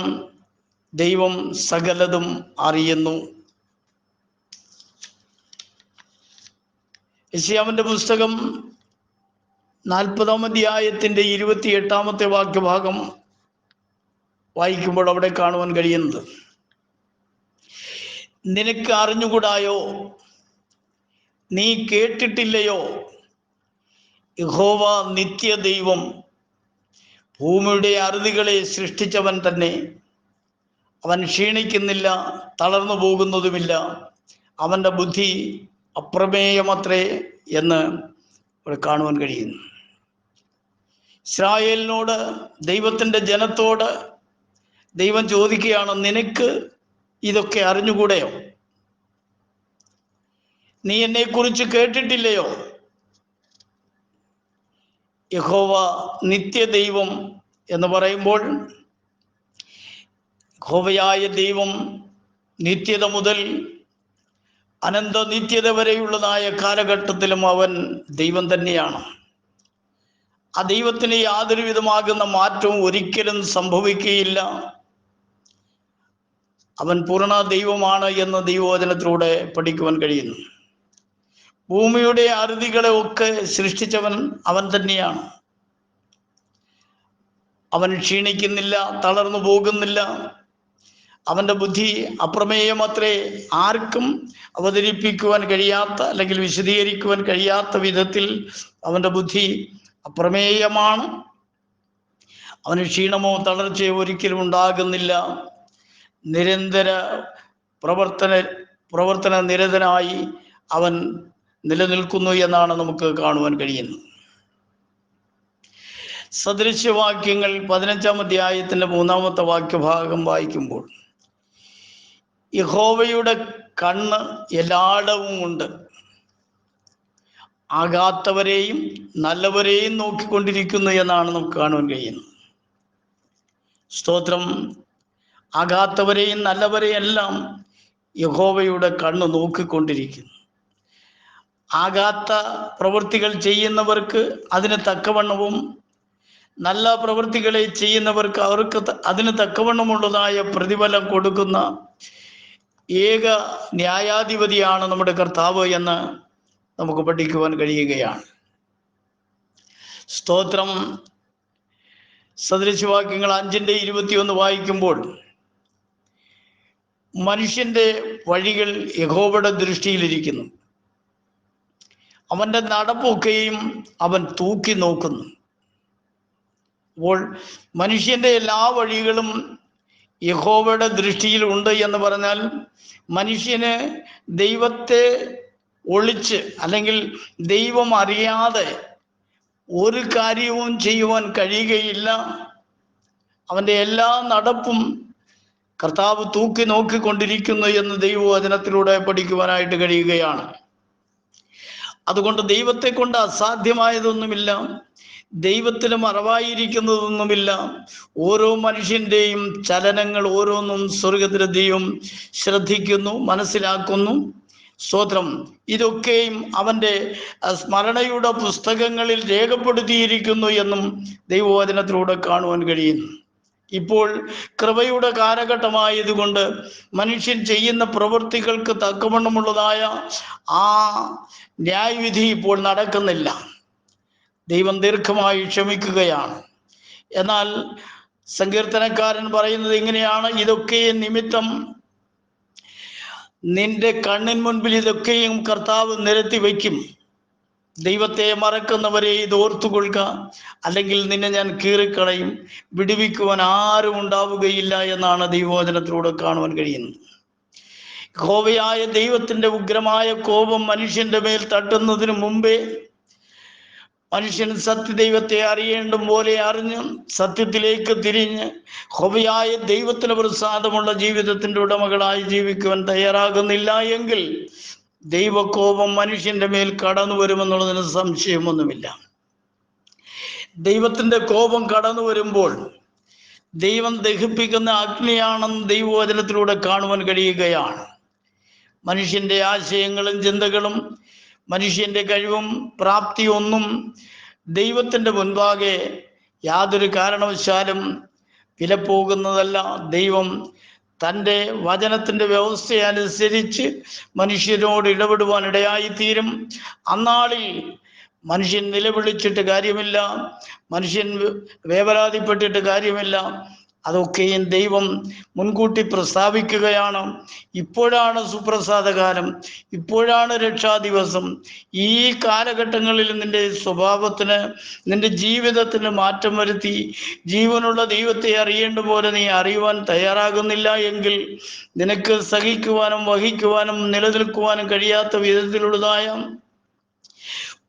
ദൈവം സകലതും അറിയുന്നു. യെശയ്യാവിന്റെ പുസ്തകം 40-ാം അധ്യായത്തിന്റെ 28-ാമത്തെ വാക്യഭാഗം വായിക്കുമ്പോൾ അവിടെ കാണുവാൻ കഴിയുന്നത്, നിനക്ക് അറിഞ്ഞുകൂടായോ, നീ കേട്ടിട്ടില്ലയോ, യഹോവ നിത്യദൈവം, ഭൂമിയുടെ അറുതികളെ സൃഷ്ടിച്ചവൻ തന്നെ, അവൻ ക്ഷീണിക്കുന്നില്ല, തളർന്നു പോകുന്നതുമില്ല, അവൻ്റെ ബുദ്ധി അപ്രമേയമത്രേ എന്ന് ഇവിടെ കാണുവാൻ കഴിയുന്നു. ഇസ്രായേലിനോട്, ദൈവത്തിൻ്റെ ജനത്തോട് ദൈവം ചോദിക്കുകയാണ്, നിനക്ക് ഇതൊക്കെ അറിഞ്ഞുകൂടെയോ? നീ എന്നെക്കുറിച്ച് കേട്ടിട്ടില്ലയോ? യഹോവ നിത്യദൈവം എന്ന് പറയുമ്പോൾ യഹോവയായ ദൈവം നിത്യത മുതൽ അനന്ത നിത്യത വരെയുള്ളതായ കാലഘട്ടത്തിലും അവൻ ദൈവം തന്നെയാണ്. ആ ദൈവത്തിന് യാതൊരു വിധമാകുന്ന മാറ്റവും ഒരിക്കലും സംഭവിക്കുകയില്ല. അവൻ പൂർണ്ണ ദൈവമാണ് എന്ന് ദൈവവചനത്തിലൂടെ പഠിക്കുവാൻ കഴിയുന്നു. ഭൂമിയുടെ അറുതികളെ ഒക്കെ സൃഷ്ടിച്ചവൻ അവൻ തന്നെയാണ്. അവൻ ക്ഷീണിക്കുന്നില്ല, തളർന്നു പോകുന്നില്ല, അവൻ്റെ ബുദ്ധി അപ്രമേയമത്രേ. ആർക്കും അവതരിപ്പിക്കുവാൻ കഴിയാത്ത അല്ലെങ്കിൽ വിശദീകരിക്കുവാൻ കഴിയാത്ത വിധത്തിൽ അവൻ്റെ ബുദ്ധി അപ്രമേയമാണ്. അവന് ക്ഷീണമോ തളർച്ചയോ ഒരിക്കലും ഉണ്ടാകുന്നില്ല. നിരന്തര പ്രവർത്തന നിരതനായി അവൻ നിലനിൽക്കുന്നു എന്നാണ് നമുക്ക് കാണുവാൻ കഴിയുന്നത്. സദൃശ്യവാക്യങ്ങൾ 15-ാം അധ്യായത്തിൻ്റെ 3-ാമത്തെ വാക്യഭാഗം വായിക്കുമ്പോൾ, യഹോവയുടെ കണ്ണ് എല്ലായിടവും ഉണ്ട്, ആകാത്തവരെയും നല്ലവരെയും നോക്കിക്കൊണ്ടിരിക്കുന്നു എന്നാണ് നമുക്ക് കാണുവാൻ കഴിയുന്നത്. സ്തോത്രം. ആകാത്തവരെയും നല്ലവരെയും എല്ലാം യഹോവയുടെ കണ്ണ് നോക്കിക്കൊണ്ടിരിക്കുന്നു. ആകാത്ത പ്രവൃത്തികൾ ചെയ്യുന്നവർക്ക് അതിന് തക്കവണ്ണവും നല്ല പ്രവൃത്തികളെ ചെയ്യുന്നവർക്ക് അവർക്ക് അതിന് തക്കവണ്ണമുള്ളതായ പ്രതിഫലം കൊടുക്കുന്ന ഏക ന്യായാധിപതിയാണ് നമ്മുടെ കർത്താവ് എന്ന് നമുക്ക് പഠിക്കുവാൻ കഴിയുകയാണ്. സ്തോത്രം. സദൃശവാക്യങ്ങൾ 5-21 വായിക്കുമ്പോൾ, മനുഷ്യന്റെ വഴികൾ യഹോവയുടെ ദൃഷ്ടിയിലിരിക്കുന്നു, അവൻ്റെ നടപ്പൊക്കെയും അവൻ തൂക്കി നോക്കുന്നു. അപ്പോൾ മനുഷ്യന്റെ എല്ലാ വഴികളും യഹോവയുടെ ദൃഷ്ടിയിൽ ഉണ്ട് എന്ന് പറഞ്ഞാൽ, മനുഷ്യന് ദൈവത്തെ ഒളിച്ച് അല്ലെങ്കിൽ ദൈവം അറിയാതെ ഒരു കാര്യവും ചെയ്യുവാൻ കഴിയുകയില്ല. അവൻ്റെ എല്ലാ നടപ്പും കർത്താവ് തൂക്കി നോക്കിക്കൊണ്ടിരിക്കുന്നു എന്ന് ദൈവവചനത്തിലൂടെ പഠിക്കുവാനായിട്ട് കഴിയുകയാണ്. അതുകൊണ്ട് ദൈവത്തെ കൊണ്ട് അസാധ്യമായതൊന്നുമില്ല, ദൈവത്തിന് മറവായിരിക്കുന്നതൊന്നുമില്ല. ഓരോ മനുഷ്യൻ്റെയും ചലനങ്ങൾ ഓരോന്നും സ്വർഗത്തിലെ ദൈവം ശ്രദ്ധിക്കുന്നു, മനസ്സിലാക്കുന്നു. സ്തോത്രം. ഇതൊക്കെയും അവൻ്റെ സ്മരണയുടെ പുസ്തകങ്ങളിൽ രേഖപ്പെടുത്തിയിരിക്കുന്നു എന്നും ദൈവവചനത്തിലൂടെ കാണുവാൻ കഴിയുന്നു. ഇപ്പോൾ കൃപയുടെ കാലഘട്ടമായതുകൊണ്ട് മനുഷ്യൻ ചെയ്യുന്ന പ്രവൃത്തികൾക്ക് തക്കവണ്ണമുള്ളതായ ആ ന്യായവിധി ഇപ്പോൾ നടക്കുന്നില്ല. ദൈവം ദീർഘമായി ക്ഷമിക്കുകയാണ്. എന്നാൽ സങ്കീർത്തനക്കാരൻ പറയുന്നത് ഇങ്ങനെയാണ്: ഇതൊക്കെ നിമിത്തം നിന്റെ കണ്ണിൻ മുൻപിൽ ഇതൊക്കെയും കർത്താവ് നിരത്തി വയ്ക്കും. ദൈവത്തെ മറക്കുന്നവരെ ഇത് ഓർത്തുകൊള്ളുക, അല്ലെങ്കിൽ നിന്നെ ഞാൻ കീറിക്കളയും, വിടുവിക്കുവാൻ ആരും ഉണ്ടാവുകയില്ല എന്നാണ് ദൈവവചനത്തിലൂടെ കാണുവാൻ കഴിയുന്നത്. യഹോവയായ ദൈവത്തിൻ്റെ ഉഗ്രമായ കോപം മനുഷ്യന്റെ മേൽ തട്ടുന്നതിന് മുമ്പേ മനുഷ്യൻ സത്യദൈവത്തെ അറിയേണ്ടും പോലെ അറിഞ്ഞ് സത്യത്തിലേക്ക് തിരിഞ്ഞ് യഹോവയായ ദൈവത്തിന് പ്രസാദമുള്ള ജീവിതത്തിൻ്റെ ഉടമകളായി ജീവിക്കുവാൻ തയ്യാറാകുന്നില്ല എങ്കിൽ ദൈവകോപം മനുഷ്യന്റെ മേൽ കടന്നു വരുമെന്നുള്ളതിന് സംശയമൊന്നുമില്ല. ദൈവത്തിൻ്റെ കോപം കടന്നു വരുമ്പോൾ ദൈവം ദഹിപ്പിക്കുന്ന അഗ്നിയാണെന്ന് ദൈവവചനത്തിലൂടെ കാണുവാൻ കഴിയുകയാണ്. മനുഷ്യന്റെ ആശയങ്ങളും ചിന്തകളും മനുഷ്യന്റെ കഴിവും പ്രാപ്തിയൊന്നും ദൈവത്തിൻ്റെ മുൻപാകെ യാതൊരു കാരണവശാലും വിലപ്പോകുന്നതല്ല. ദൈവം തൻ്റെ വചനത്തിൻ്റെ വ്യവസ്ഥയനുസരിച്ച് മനുഷ്യരോട് ഇടപെടുവാൻ ഇടയായിത്തീരും. അന്നാളിൽ മനുഷ്യൻ നിലവിളിച്ചിട്ട് കാര്യമില്ല, മനുഷ്യൻ വേവലാതിപ്പെട്ടിട്ട് കാര്യമില്ല. അതൊക്കെയും ദൈവം മുൻകൂട്ടി പ്രസ്താവിക്കുകയാണ്. ഇപ്പോഴാണ് സുപ്രസാദകാലം, ഇപ്പോഴാണ് രക്ഷാദിവസം. ഈ കാലഘട്ടങ്ങളിൽ നിന്റെ സ്വഭാവത്തിന്, നിന്റെ ജീവിതത്തിന് മാറ്റം വരുത്തി ജീവനുള്ള ദൈവത്തെ അറിയേണ്ട പോലെ നീ അറിയുവാൻ തയ്യാറാകുന്നില്ല എങ്കിൽ നിനക്ക് സഹിക്കുവാനും വഹിക്കുവാനും നിലനിൽക്കുവാനും കഴിയാത്ത വിധത്തിലുള്ളതായ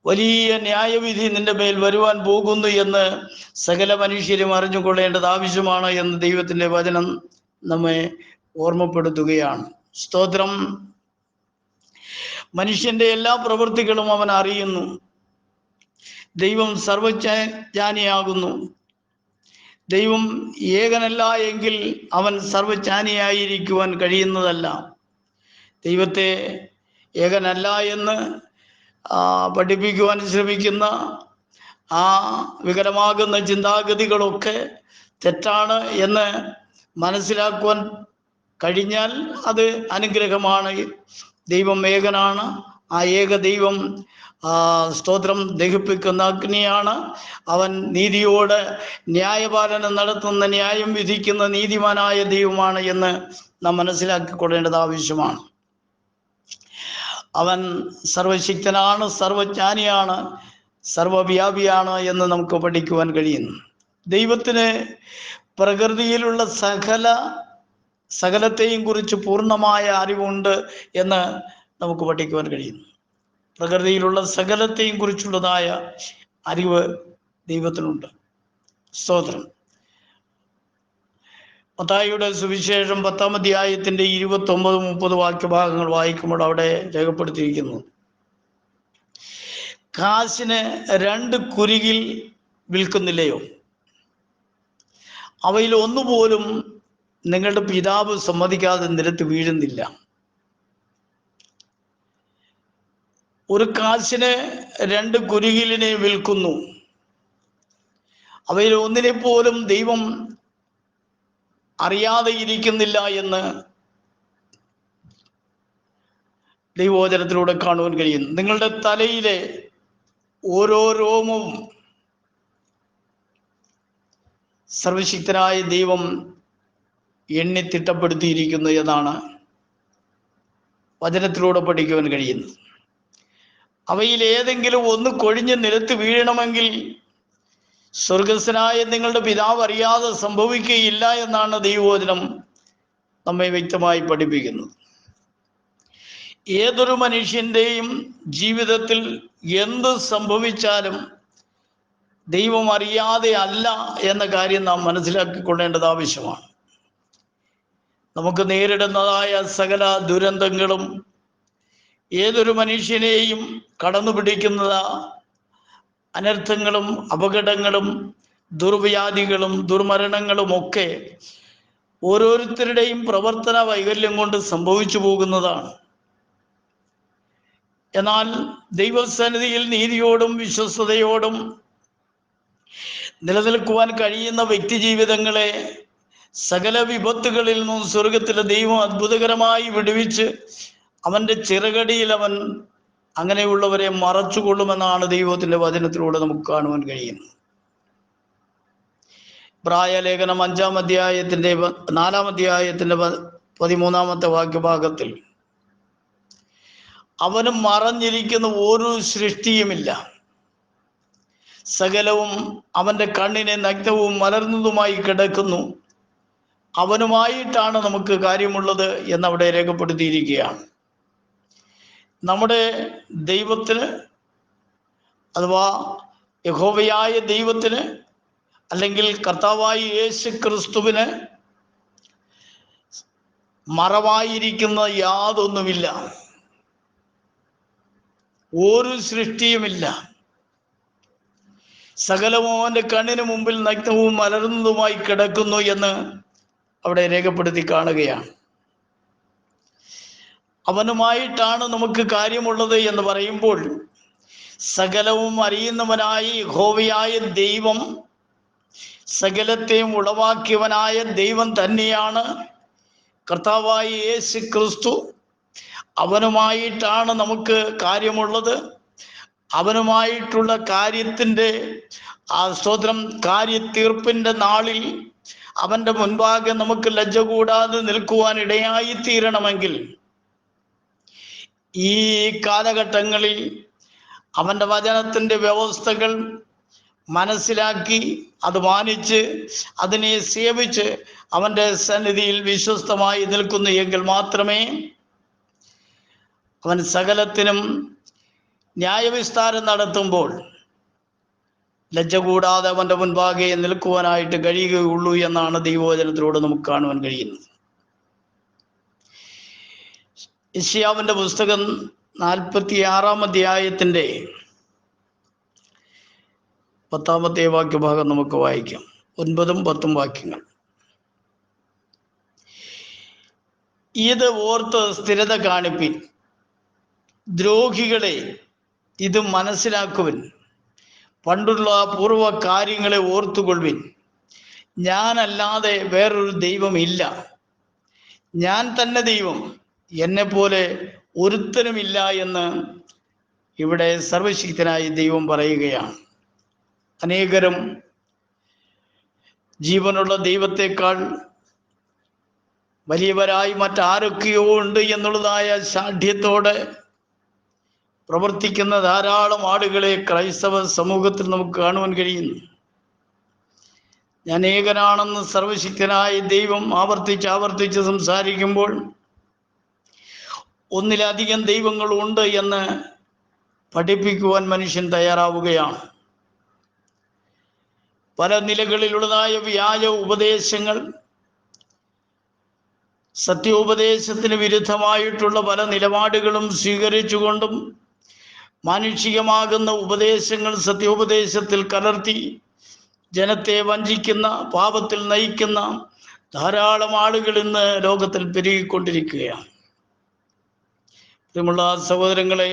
വലിയ ന്യായവിധി നിന്റെ മേൽ വരുവാൻ പോകുന്നു എന്ന് സകല മനുഷ്യരും അറിഞ്ഞുകൊള്ളേണ്ടത് ആവശ്യമാണ് എന്ന് ദൈവത്തിൻ്റെ വചനം നമ്മെ ഓർമ്മപ്പെടുത്തുകയാണ്. സ്തോത്രം. മനുഷ്യന്റെ എല്ലാ പ്രവൃത്തികളും അവൻ അറിയുന്നു. ദൈവം സർവജ്ഞാനിയാകുന്നു. ദൈവം ഏകനല്ല എങ്കിൽ അവൻ സർവജ്ഞാനിയായിരിക്കുവാൻ കഴിയുന്നതല്ല. ദൈവത്തെ ഏകനല്ല എന്ന് പഠിപ്പിക്കുവാൻ ശ്രമിക്കുന്ന ആ വികലമാകുന്ന ചിന്താഗതികളൊക്കെ തെറ്റാണ് എന്ന് മനസ്സിലാക്കുവാൻ കഴിഞ്ഞാൽ അത് അനുഗ്രഹമാണ്. ദൈവം ഏകനാണ്. ആ ഏക ദൈവം സ്തോത്രം ദഹിപ്പിക്കുന്ന അഗ്നിയാണ്. അവൻ നീതിയോട് ന്യായപാലനം നടത്തുന്ന, ന്യായം വിധിക്കുന്ന നീതിമാനായ ദൈവമാണ് എന്ന് നാം മനസ്സിലാക്കിക്കൊള്ളേണ്ടത് ആവശ്യമാണ്. അവൻ സർവശക്തനാണ്, സർവജ്ഞാനിയാണ്, സർവവ്യാപിയാണ് എന്ന് നമുക്ക് പഠിക്കുവാൻ കഴിയുന്നു. ദൈവത്തിന് പ്രകൃതിയിലുള്ള സകലത്തെയും കുറിച്ച് പൂർണ്ണമായ അറിവുണ്ട് എന്ന് നമുക്ക് പഠിക്കുവാൻ കഴിയുന്നു. പ്രകൃതിയിലുള്ള സകലത്തെയും കുറിച്ചുള്ളതായ അറിവ് ദൈവത്തിനുണ്ട്. സ്തോത്രം. മത്തായിയുടെ സുവിശേഷം 10-ാം അധ്യായത്തിന്റെ 29-30 വാക്യഭാഗങ്ങൾ വായിക്കുമ്പോൾ അവിടെ രേഖപ്പെടുത്തിയിരിക്കുന്നു: കാശിന് 2 കുരികിൽ വിൽക്കുന്നില്ലയോ? അവയിൽ ഒന്നുപോലും നിങ്ങളുടെ പിതാവ് സമ്മതിക്കാതെ നിലത്ത് വീഴുന്നില്ല. ഒരു കാശിന് 2 കുരികിലിനെ വിൽക്കുന്നു. അവയിൽ ഒന്നിനെ പോലും ദൈവം അറിയാതെ ഇരിക്കുന്നില്ല എന്ന് ദൈവവചനത്തിലൂടെ കാണുവാൻ കഴിയുന്നു. നിങ്ങളുടെ തലയിലെ ഓരോ രോമവും സർവശക്തനായ ദൈവം എണ്ണി തിട്ടപ്പെടുത്തിയിരിക്കുന്നു എന്നാണ് വചനത്തിലൂടെ പഠിക്കുവാൻ കഴിയുന്നത്. അവയിൽ ഏതെങ്കിലും ഒന്ന് കൊഴിഞ്ഞ് നിലത്ത് വീഴണമെങ്കിൽ സ്വർഗസ്ഥനായ നിങ്ങളുടെ പിതാവ് അറിയാതെ സംഭവിക്കുകയില്ല എന്നാണ് ദൈവവചനം നമ്മെ വ്യക്തമായി പഠിപ്പിക്കുന്നത്. ഏതൊരു മനുഷ്യന്റെയും ജീവിതത്തിൽ എന്ത് സംഭവിച്ചാലും ദൈവം അറിയാതെ അല്ല എന്ന കാര്യം നാം മനസ്സിലാക്കിക്കൊള്ളേണ്ടത് ആവശ്യമാണ്. നമുക്ക് നേരിടുന്നതായ സകല ദുരന്തങ്ങളും ഏതൊരു മനുഷ്യനെയും കടന്നു പിടിക്കുന്ന അനർത്ഥങ്ങളും അപകടങ്ങളും ദുർവ്യാധികളും ദുർമരണങ്ങളും ഒക്കെ ഓരോരുത്തരുടെയും പ്രവർത്തന വൈകല്യം കൊണ്ട് സംഭവിച്ചു പോകുന്നതാണ്. എന്നാൽ ദൈവസന്നിധിയിൽ നീതിയോടും വിശ്വസ്തയോടും നിലനിൽക്കുവാൻ കഴിയുന്ന വ്യക്തി ജീവിതങ്ങളെ സകല വിപത്തുകളിൽ നിന്നും സ്വർഗത്തിലെ ദൈവം അത്ഭുതകരമായി വിടുവിച്ച് അവൻ്റെ ചിറകടിയിൽ അവൻ അങ്ങനെയുള്ളവരെ മറച്ചുകൊള്ളുമെന്നാണ് ദൈവത്തിൻ്റെ വചനത്തിലൂടെ നമുക്ക് കാണുവാൻ കഴിയുന്നത്. ഇബ്രായ ലേഖനം 5-ാം അധ്യായത്തിൻ്റെ 4-ാം അധ്യായത്തിൻ്റെ 13-ാമത്തെ വാക്യഭാഗത്തിൽ അവന് മറഞ്ഞിരിക്കുന്ന ഒരു സൃഷ്ടിയുമില്ല, സകലവും അവൻ്റെ കണ്ണിനെ നഗ്നവും മലർന്നതുമായി കിടക്കുന്നു, അവനുമായിട്ടാണ് നമുക്ക് കാര്യമുള്ളത് എന്നവിടെ രേഖപ്പെടുത്തിയിരിക്കുകയാണ്. നമ്മുടെ ദൈവത്തിന് അഥവാ യഹോവയായ ദൈവത്തിന് അല്ലെങ്കിൽ കർത്താവായ യേശു ക്രിസ്തുവിന് മറവായിരിക്കുന്ന യാതൊന്നുമില്ല, ഒരു സൃഷ്ടിയുമില്ല. സകലവും അവൻ്റെ കണ്ണിന് മുമ്പിൽ നഗ്നവും മലർന്നതുമായി കിടക്കുന്നു എന്ന് അവിടെ രേഖപ്പെടുത്തി കാണുകയാണ്. അവനുമായിട്ടാണ് നമുക്ക് കാര്യമുള്ളത് എന്ന് പറയുമ്പോൾ സകലവും അറിയുന്നവനായ യഹോവയായ ദൈവം, സകലത്തെയും ഉളവാക്കിയവനായ ദൈവം തന്നെയാണ് കർത്താവായ യേശു ക്രിസ്തു. അവനുമായിട്ടാണ് നമുക്ക് കാര്യമുള്ളത്. അവനുമായിട്ടുള്ള കാര്യത്തിൻ്റെ സ്തോത്രം, കാര്യതീർപ്പിൻ്റെ നാളിൽ അവൻ്റെ മുൻപാകെ നമുക്ക് ലജ്ജ കൂടാതെ നിൽക്കുവാൻ ഇടയായി തീരണമെങ്കിൽ ഈ കാലഘട്ടങ്ങളിൽ അവൻ്റെ വചനത്തിൻ്റെ വ്യവസ്ഥകൾ മനസ്സിലാക്കി അത് മാനിച്ച് അതിനെ സേവിച്ച് അവൻ്റെ സന്നിധിയിൽ വിശ്വസ്തമായി നിൽക്കുന്നു എങ്കിൽ മാത്രമേ അവൻ സകലത്തിനും ന്യായവിസ്താരം നടത്തുമ്പോൾ ലജ്ജ കൂടാതെ അവൻ്റെ മുൻപാകെ നിൽക്കുവാനായിട്ട് കഴിയുകയുള്ളൂ എന്നാണ് ദൈവവചനത്തിലൂടെ നമുക്ക് കാണുവാൻ കഴിയുന്നത്. യെശയ്യാവിൻ്റെ പുസ്തകം 46-ാം അധ്യായത്തിൻ്റെ 10-ാമത്തെ വാക്യഭാഗം നമുക്ക് വായിക്കാം. 9-ഉം 10-ഉം വാക്യങ്ങൾ. ഇത് ഓർത്ത് സ്ഥിരത കാണിപ്പിൻ, ദ്രോഹികളെ ഇത് മനസ്സിലാക്കുവിൻ, പണ്ടുള്ള പൂർവ്വ കാര്യങ്ങളെ ഓർത്തുകൊള്ളുവിൻ. ഞാനല്ലാതെ വേറൊരു ദൈവമില്ല, ഞാൻ തന്നെ ദൈവം, എന്നെപ്പോലെ ഒരുത്തനുമില്ല എന്ന് ഇവിടെ സർവശക്തനായ ദൈവം പറയുകയാണ്. അനേകരും ജീവനുള്ള ദൈവത്തെക്കാൾ വലിയവരായി മറ്റാരൊക്കെയോ ഉണ്ട് എന്നുള്ളതായ ശാഠ്യത്തോടെ പ്രവർത്തിക്കുന്ന ധാരാളം ആളുകളെ ക്രൈസ്തവ സമൂഹത്തിൽ നമുക്ക് കാണുവാൻ കഴിയുന്നു. ഞാൻ ഏകനാണെന്ന് സർവശക്തനായ ദൈവം ആവർത്തിച്ച് സംസാരിക്കുമ്പോൾ ഒന്നിലധികം ദൈവങ്ങളുണ്ട് എന്ന് പഠിപ്പിക്കുവാൻ മനുഷ്യൻ തയ്യാറാവുകയാണ്. പല നിലകളിലുള്ളതായ വ്യാജ ഉപദേശങ്ങൾ, സത്യോപദേശത്തിന് വിരുദ്ധമായിട്ടുള്ള പല നിലപാടുകളും സ്വീകരിച്ചുകൊണ്ടും മാനുഷികമാകുന്ന ഉപദേശങ്ങൾ സത്യോപദേശത്തിൽ കലർത്തി ജനത്തെ വഞ്ചിക്കുന്ന, പാപത്തിൽ നയിക്കുന്ന ധാരാളം ആളുകൾ ഇന്ന് ലോകത്തിൽ പെരുകിക്കൊണ്ടിരിക്കുകയാണ്. പ്രിയമുള്ള സഹോദരങ്ങളെ,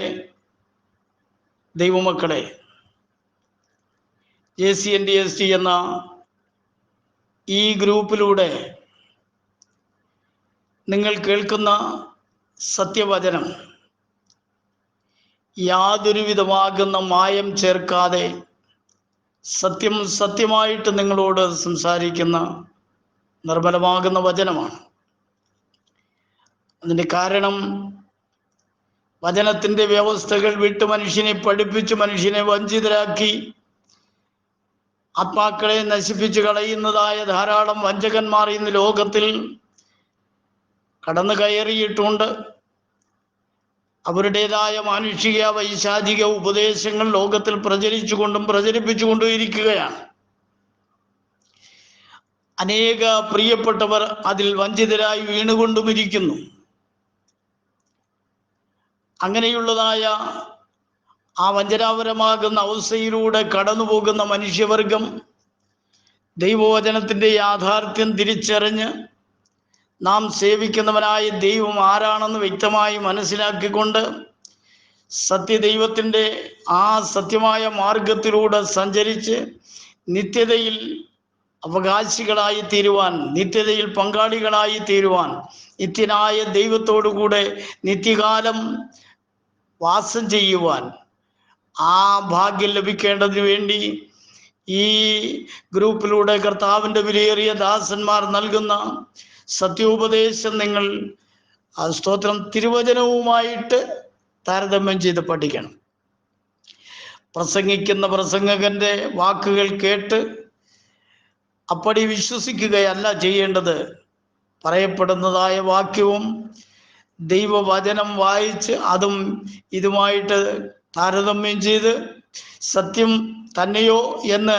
ദൈവമക്കളെ, JCNDST എന്ന ഈ ഗ്രൂപ്പിലൂടെ നിങ്ങൾ കേൾക്കുന്ന സത്യവചനം യാതൊരു വിധമാകുന്ന മായം ചേർക്കാതെ സത്യം സത്യമായിട്ട് നിങ്ങളോട് സംസാരിക്കുന്ന നിർമ്മലമാകുന്ന വചനമാണ്. അതിൻ്റെ കാരണം വചനത്തിൻ്റെ വ്യവസ്ഥകൾ വിട്ട് മനുഷ്യനെ പഠിപ്പിച്ച് മനുഷ്യനെ വഞ്ചിതരാക്കി ആത്മാക്കളെ നശിപ്പിച്ച് കളയുന്നതായ ധാരാളം വഞ്ചകന്മാർ ഇന്ന് ലോകത്തിൽ കടന്നു കയറിയിട്ടുണ്ട്. അവരുടേതായ മാനുഷിക വൈശാചിക ഉപദേശങ്ങൾ ലോകത്തിൽ പ്രചരിപ്പിച്ചുകൊണ്ടും ഇരിക്കുകയാണ്. അനേക പ്രിയപ്പെട്ടവർ അതിൽ വഞ്ചിതരായി വീണുകൊണ്ടുമിരിക്കുന്നു. അങ്ങനെയുള്ളതായ ആ വഞ്ചനാപരമാകുന്ന അവസ്ഥയിലൂടെ കടന്നു പോകുന്ന മനുഷ്യവർഗം ദൈവവചനത്തിൻ്റെ യാഥാർത്ഥ്യം തിരിച്ചറിഞ്ഞ് നാം സേവിക്കുന്നവനായ ദൈവം ആരാണെന്ന് വ്യക്തമായി മനസ്സിലാക്കിക്കൊണ്ട് സത്യദൈവത്തിൻ്റെ ആ സത്യമായ മാർഗത്തിലൂടെ സഞ്ചരിച്ച് നിത്യതയിൽ അവകാശികളായി തീരുവാൻ, നിത്യതയിൽ പങ്കാളികളായി തീരുവാൻ, നിത്യനായ ദൈവത്തോടുകൂടെ നിത്യകാലം വാസം ചെയ്യുവാൻ ആ ഭാഗ്യം ലഭിക്കേണ്ടതിന് വേണ്ടി ഈ ഗ്രൂപ്പിലൂടെ കർത്താവിൻ്റെ വിലയേറിയ ദാസന്മാർ നൽകുന്ന സത്യോപദേശം നിങ്ങൾ സ്തോത്രം തിരുവചനവുമായിട്ട് താരതമ്യം ചെയ്ത് പഠിക്കണം. പ്രസംഗിക്കുന്ന പ്രസംഗകന്റെ വാക്കുകൾ കേട്ട് അപ്പടി വിശ്വസിക്കുകയല്ല ചെയ്യേണ്ടത്. പറയപ്പെടുന്നതായ വാക്യവും ദൈവവചനം വായിച്ച് അതും ഇതുമായിട്ട് താരതമ്യം ചെയ്ത് സത്യം തന്നെയോ എന്ന്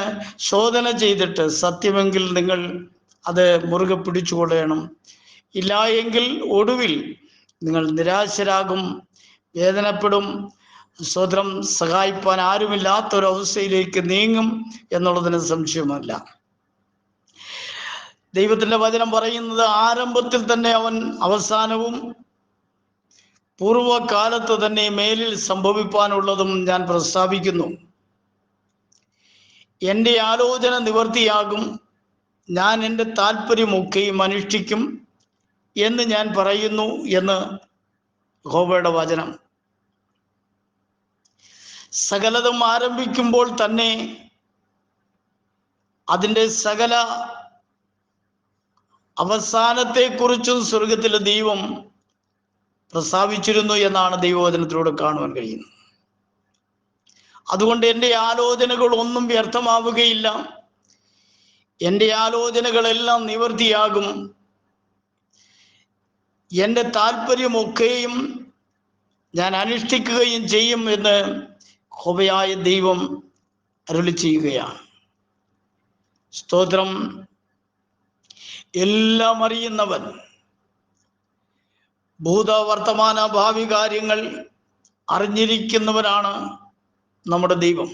ശോധന ചെയ്തിട്ട് സത്യമെങ്കിൽ നിങ്ങൾ അത് മുറുകെ പിടിച്ചുകൊള്ളണം. ഇല്ല എങ്കിൽ ഒടുവിൽ നിങ്ങൾ നിരാശരാകും, വേദനപ്പെടും, സ്വതന്ത്രം സഹായിപ്പാൻ ആരുമില്ലാത്തൊരവസ്ഥയിലേക്ക് നീങ്ങും എന്നുള്ളതിന് സംശയമല്ല. ദൈവത്തിൻ്റെ വചനം പറയുന്നത് ആരംഭത്തിൽ തന്നെ അവൻ അവസാനവും പൂർവകാലത്ത് തന്നെ മേലിൽ സംഭവിപ്പാനുള്ളതും ഞാൻ പ്രസ്താവിക്കുന്നു. എൻ്റെ ആലോചന നിവർത്തിയാകും, ഞാൻ എൻ്റെ താല്പര്യമൊക്കെയും അനുഷ്ഠിക്കും എന്ന് ഞാൻ പറയുന്നു എന്ന് യഹോവയുടെ വചനം. സകലതും ആരംഭിക്കുമ്പോൾ തന്നെ അതിൻ്റെ സകല അവസാനത്തെക്കുറിച്ചും സ്വർഗത്തിലെ ദൈവം പ്രസ്താവിച്ചിരുന്നു എന്നാണ് ദൈവവചനത്തിലൂടെ കാണുവാൻ കഴിയുന്നത്. അതുകൊണ്ട് എൻ്റെ ആലോചനകൾ ഒന്നും വ്യർത്ഥമാവുകയില്ല, എൻ്റെ ആലോചനകളെല്ലാം നിവൃത്തിയാകും, എൻ്റെ താല്പര്യമൊക്കെയും ഞാൻ അനുഷ്ഠിക്കുകയും ചെയ്യും എന്ന് യഹോവയായ ദൈവം അരുളി ചെയ്യുകയാണ്. സ്തോത്രം. എല്ലാം അറിയുന്നവൻ, ഭൂതവർത്തമാന ഭാവി കാര്യങ്ങൾ അറിഞ്ഞിരിക്കുന്നവനാണ് നമ്മുടെ ദൈവം.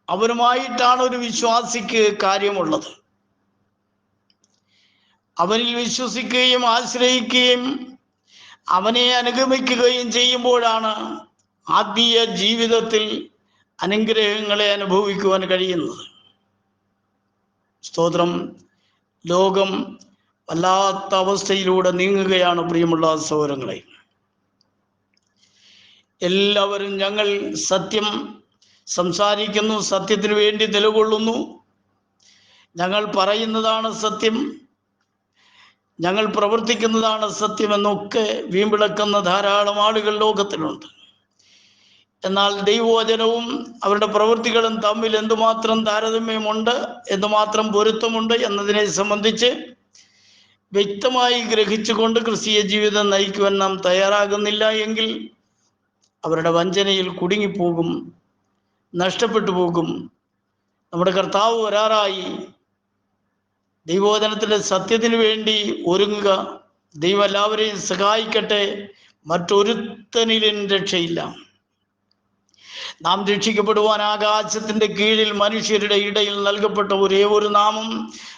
അവനുമായിട്ടാണ് ഒരു വിശ്വാസിക്ക് കാര്യമുള്ളത്. അവനിൽ വിശ്വസിക്കുകയും ആശ്രയിക്കുകയും അവനെ അനുഗമിക്കുകയും ചെയ്യുമ്പോഴാണ് ആത്മീയ ജീവിതത്തിൽ അനുഗ്രഹങ്ങളെ അനുഭവിക്കുവാൻ കഴിയുന്നത്. സ്തോത്രം. ലോകം വല്ലാത്ത അവസ്ഥയിലൂടെ നീങ്ങുകയാണ് പ്രിയമുള്ള സഹോദരങ്ങളെ. എല്ലാവരും ഞങ്ങൾ സത്യം സംസാരിക്കുന്നു, സത്യത്തിന് വേണ്ടി നിലകൊള്ളുന്നു, ഞങ്ങൾ പറയുന്നതാണ് സത്യം, ഞങ്ങൾ പ്രവർത്തിക്കുന്നതാണ് സത്യം എന്നൊക്കെ വീമ്പിളക്കുന്ന ധാരാളം ആളുകൾ ലോകത്തിലുണ്ട്. എന്നാൽ ദൈവവചനവും അവരുടെ പ്രവൃത്തികളും തമ്മിൽ എന്തുമാത്രം താരതമ്യമുണ്ട്, എന്തുമാത്രം പൊരുത്തമുണ്ട് എന്നതിനെ സംബന്ധിച്ച് വ്യക്തമായി ഗ്രഹിച്ചുകൊണ്ട് ക്രിസ്തീയ ജീവിതം നയിക്കുവാൻ നാം തയ്യാറാകുന്നില്ല എങ്കിൽ അവരുടെ വഞ്ചനയിൽ കുടുങ്ങിപ്പോകും, നഷ്ടപ്പെട്ടു പോകും. നമ്മുടെ കർത്താവ് വരാറായി. ദൈവവചനത്തിൻ്റെ സത്യത്തിന് വേണ്ടി ഒരുങ്ങുക. ദൈവം എല്ലാവരെയും സഹായിക്കട്ടെ. മറ്റൊരുത്തനിലും രക്ഷയില്ല. നാം രക്ഷിക്കപ്പെടുവാൻ ആകാശത്തിൻ്റെ കീഴിൽ മനുഷ്യരുടെ ഇടയിൽ നൽകപ്പെട്ട ഒരേ ഒരു നാമം,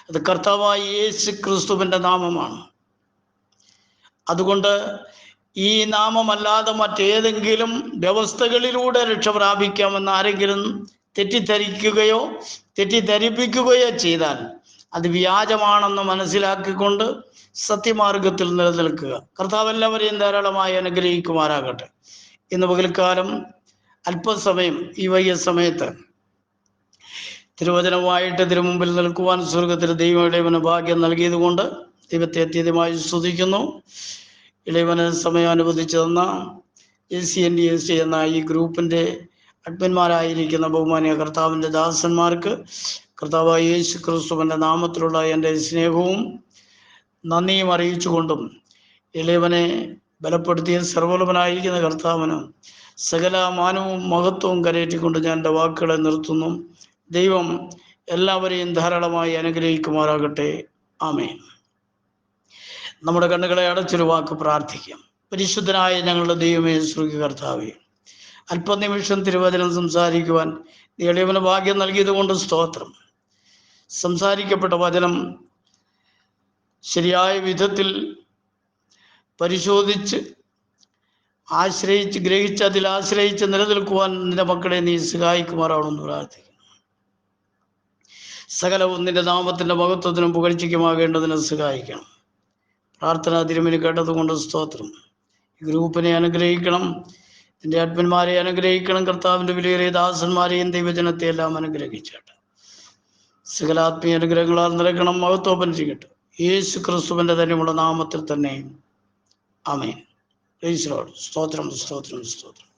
അത് കർത്താവായ യേശു ക്രിസ്തുവിൻ്റെ നാമമാണ്. അതുകൊണ്ട് ഈ നാമമല്ലാതെ മറ്റേതെങ്കിലും വ്യവസ്ഥകളിലൂടെ രക്ഷ പ്രാപിക്കാമെന്ന് ആരെങ്കിലും തെറ്റിദ്ധരിക്കുകയോ തെറ്റിദ്ധരിപ്പിക്കുകയോ ചെയ്താൽ അത് വ്യാജമാണെന്ന് മനസ്സിലാക്കിക്കൊണ്ട് സത്യമാർഗത്തിൽ നിലനിൽക്കുക. കർത്താവ് എല്ലാവരെയും ധാരാളമായി അനുഗ്രഹിക്കുമാറാകട്ടെ. ഇന്ന് പകൽക്കാലം അല്പസമയം ഈ വൈകിയ സമയത്ത് തിരുവചനവുമായിട്ട് തിരുമുമ്പിൽ നിൽക്കുവാൻ സ്വർഗത്തിൽ ദൈവം ഇളയവന് ഭാഗ്യം നൽകിയത് കൊണ്ട് ദൈവത്തെ അത്യധികമായി സ്തുതിക്കുന്നു. ഇളയവന് സമയം അനുവദിച്ചു തന്ന ACNDST എന്ന ഈ ഗ്രൂപ്പിൻ്റെ അഡ്മിന്മാരായിരിക്കുന്ന ബഹുമാനിയ കർത്താവിൻ്റെ ദാസന്മാർക്ക് കർത്താവായ യേശു ക്രിസ്തുവിൻ്റെ നാമത്തിലുള്ള എൻ്റെ സ്നേഹവും നന്ദിയും അറിയിച്ചുകൊണ്ടും ഇളയവനെ ബലപ്പെടുത്തിയ സർവ്വലഭനായിരിക്കുന്ന കർത്താവിന് സകല മാനവും മഹത്വവും കരയേറ്റിക്കൊണ്ട് ഞാൻ എൻ്റെ വാക്കുകളെ നിർത്തുന്നു. ദൈവം എല്ലാവരെയും ധാരാളമായി അനുഗ്രഹിക്കുമാറാകട്ടെ. ആമേൻ. നമ്മുടെ കണ്ണുകളെ അടച്ചൊരു വാക്ക് പ്രാർത്ഥിക്കാം. പരിശുദ്ധനായ ഞങ്ങളുടെ ദൈവമേ, സ്വർഗ്ഗീയ കർത്താവേ, അല്പനിമിഷം തിരുവചനം സംസാരിക്കുവാൻ നീ എളിയവന് ഭാഗ്യം നൽകിയത് കൊണ്ട് സ്തോത്രം. സംസാരിക്കപ്പെട്ട വചനം ശരിയായ വിധത്തിൽ പരിശോധിച്ച് ആശ്രയിച്ച് ഗ്രഹിച്ച് അതിൽ ആശ്രയിച്ച് നിലനിൽക്കുവാൻ നിന്റെ മക്കളെ നീ സഹായിക്കുമാറാണെന്ന് പ്രാർത്ഥിക്കുന്നു. സകലവും നിന്റെ നാമത്തിന്റെ മഹത്വത്തിനും പുകഴ്ചയ്ക്കുമാകേണ്ടതിന് സഹായിക്കണം. പ്രാർത്ഥന തിരുമേനി കേട്ടതുകൊണ്ട് സ്തോത്രം. ഈ ഗ്രൂപ്പിനെ അനുഗ്രഹിക്കണം, നിന്റെ അഡ്മിന്മാരെ അനുഗ്രഹിക്കണം. കർത്താവിന്റെ വിലയേറിയ ദാസന്മാരെയും ദൈവജനത്തെ എല്ലാം അനുഗ്രഹിച്ചേട്ടെ. സകലാത്മീയ അനുഗ്രഹങ്ങളാൽ നിറയ്ക്കണം, മഹത്വം ചെയ്യട്ടെ. യേശു ക്രിസ്തുവിന്റെ തന്നെയുള്ള നാമത്തിൽ തന്നെ ആമേൻ. Praise the Lord. സ്തോത്രം സ്തോത്രം സ്തോത്രം.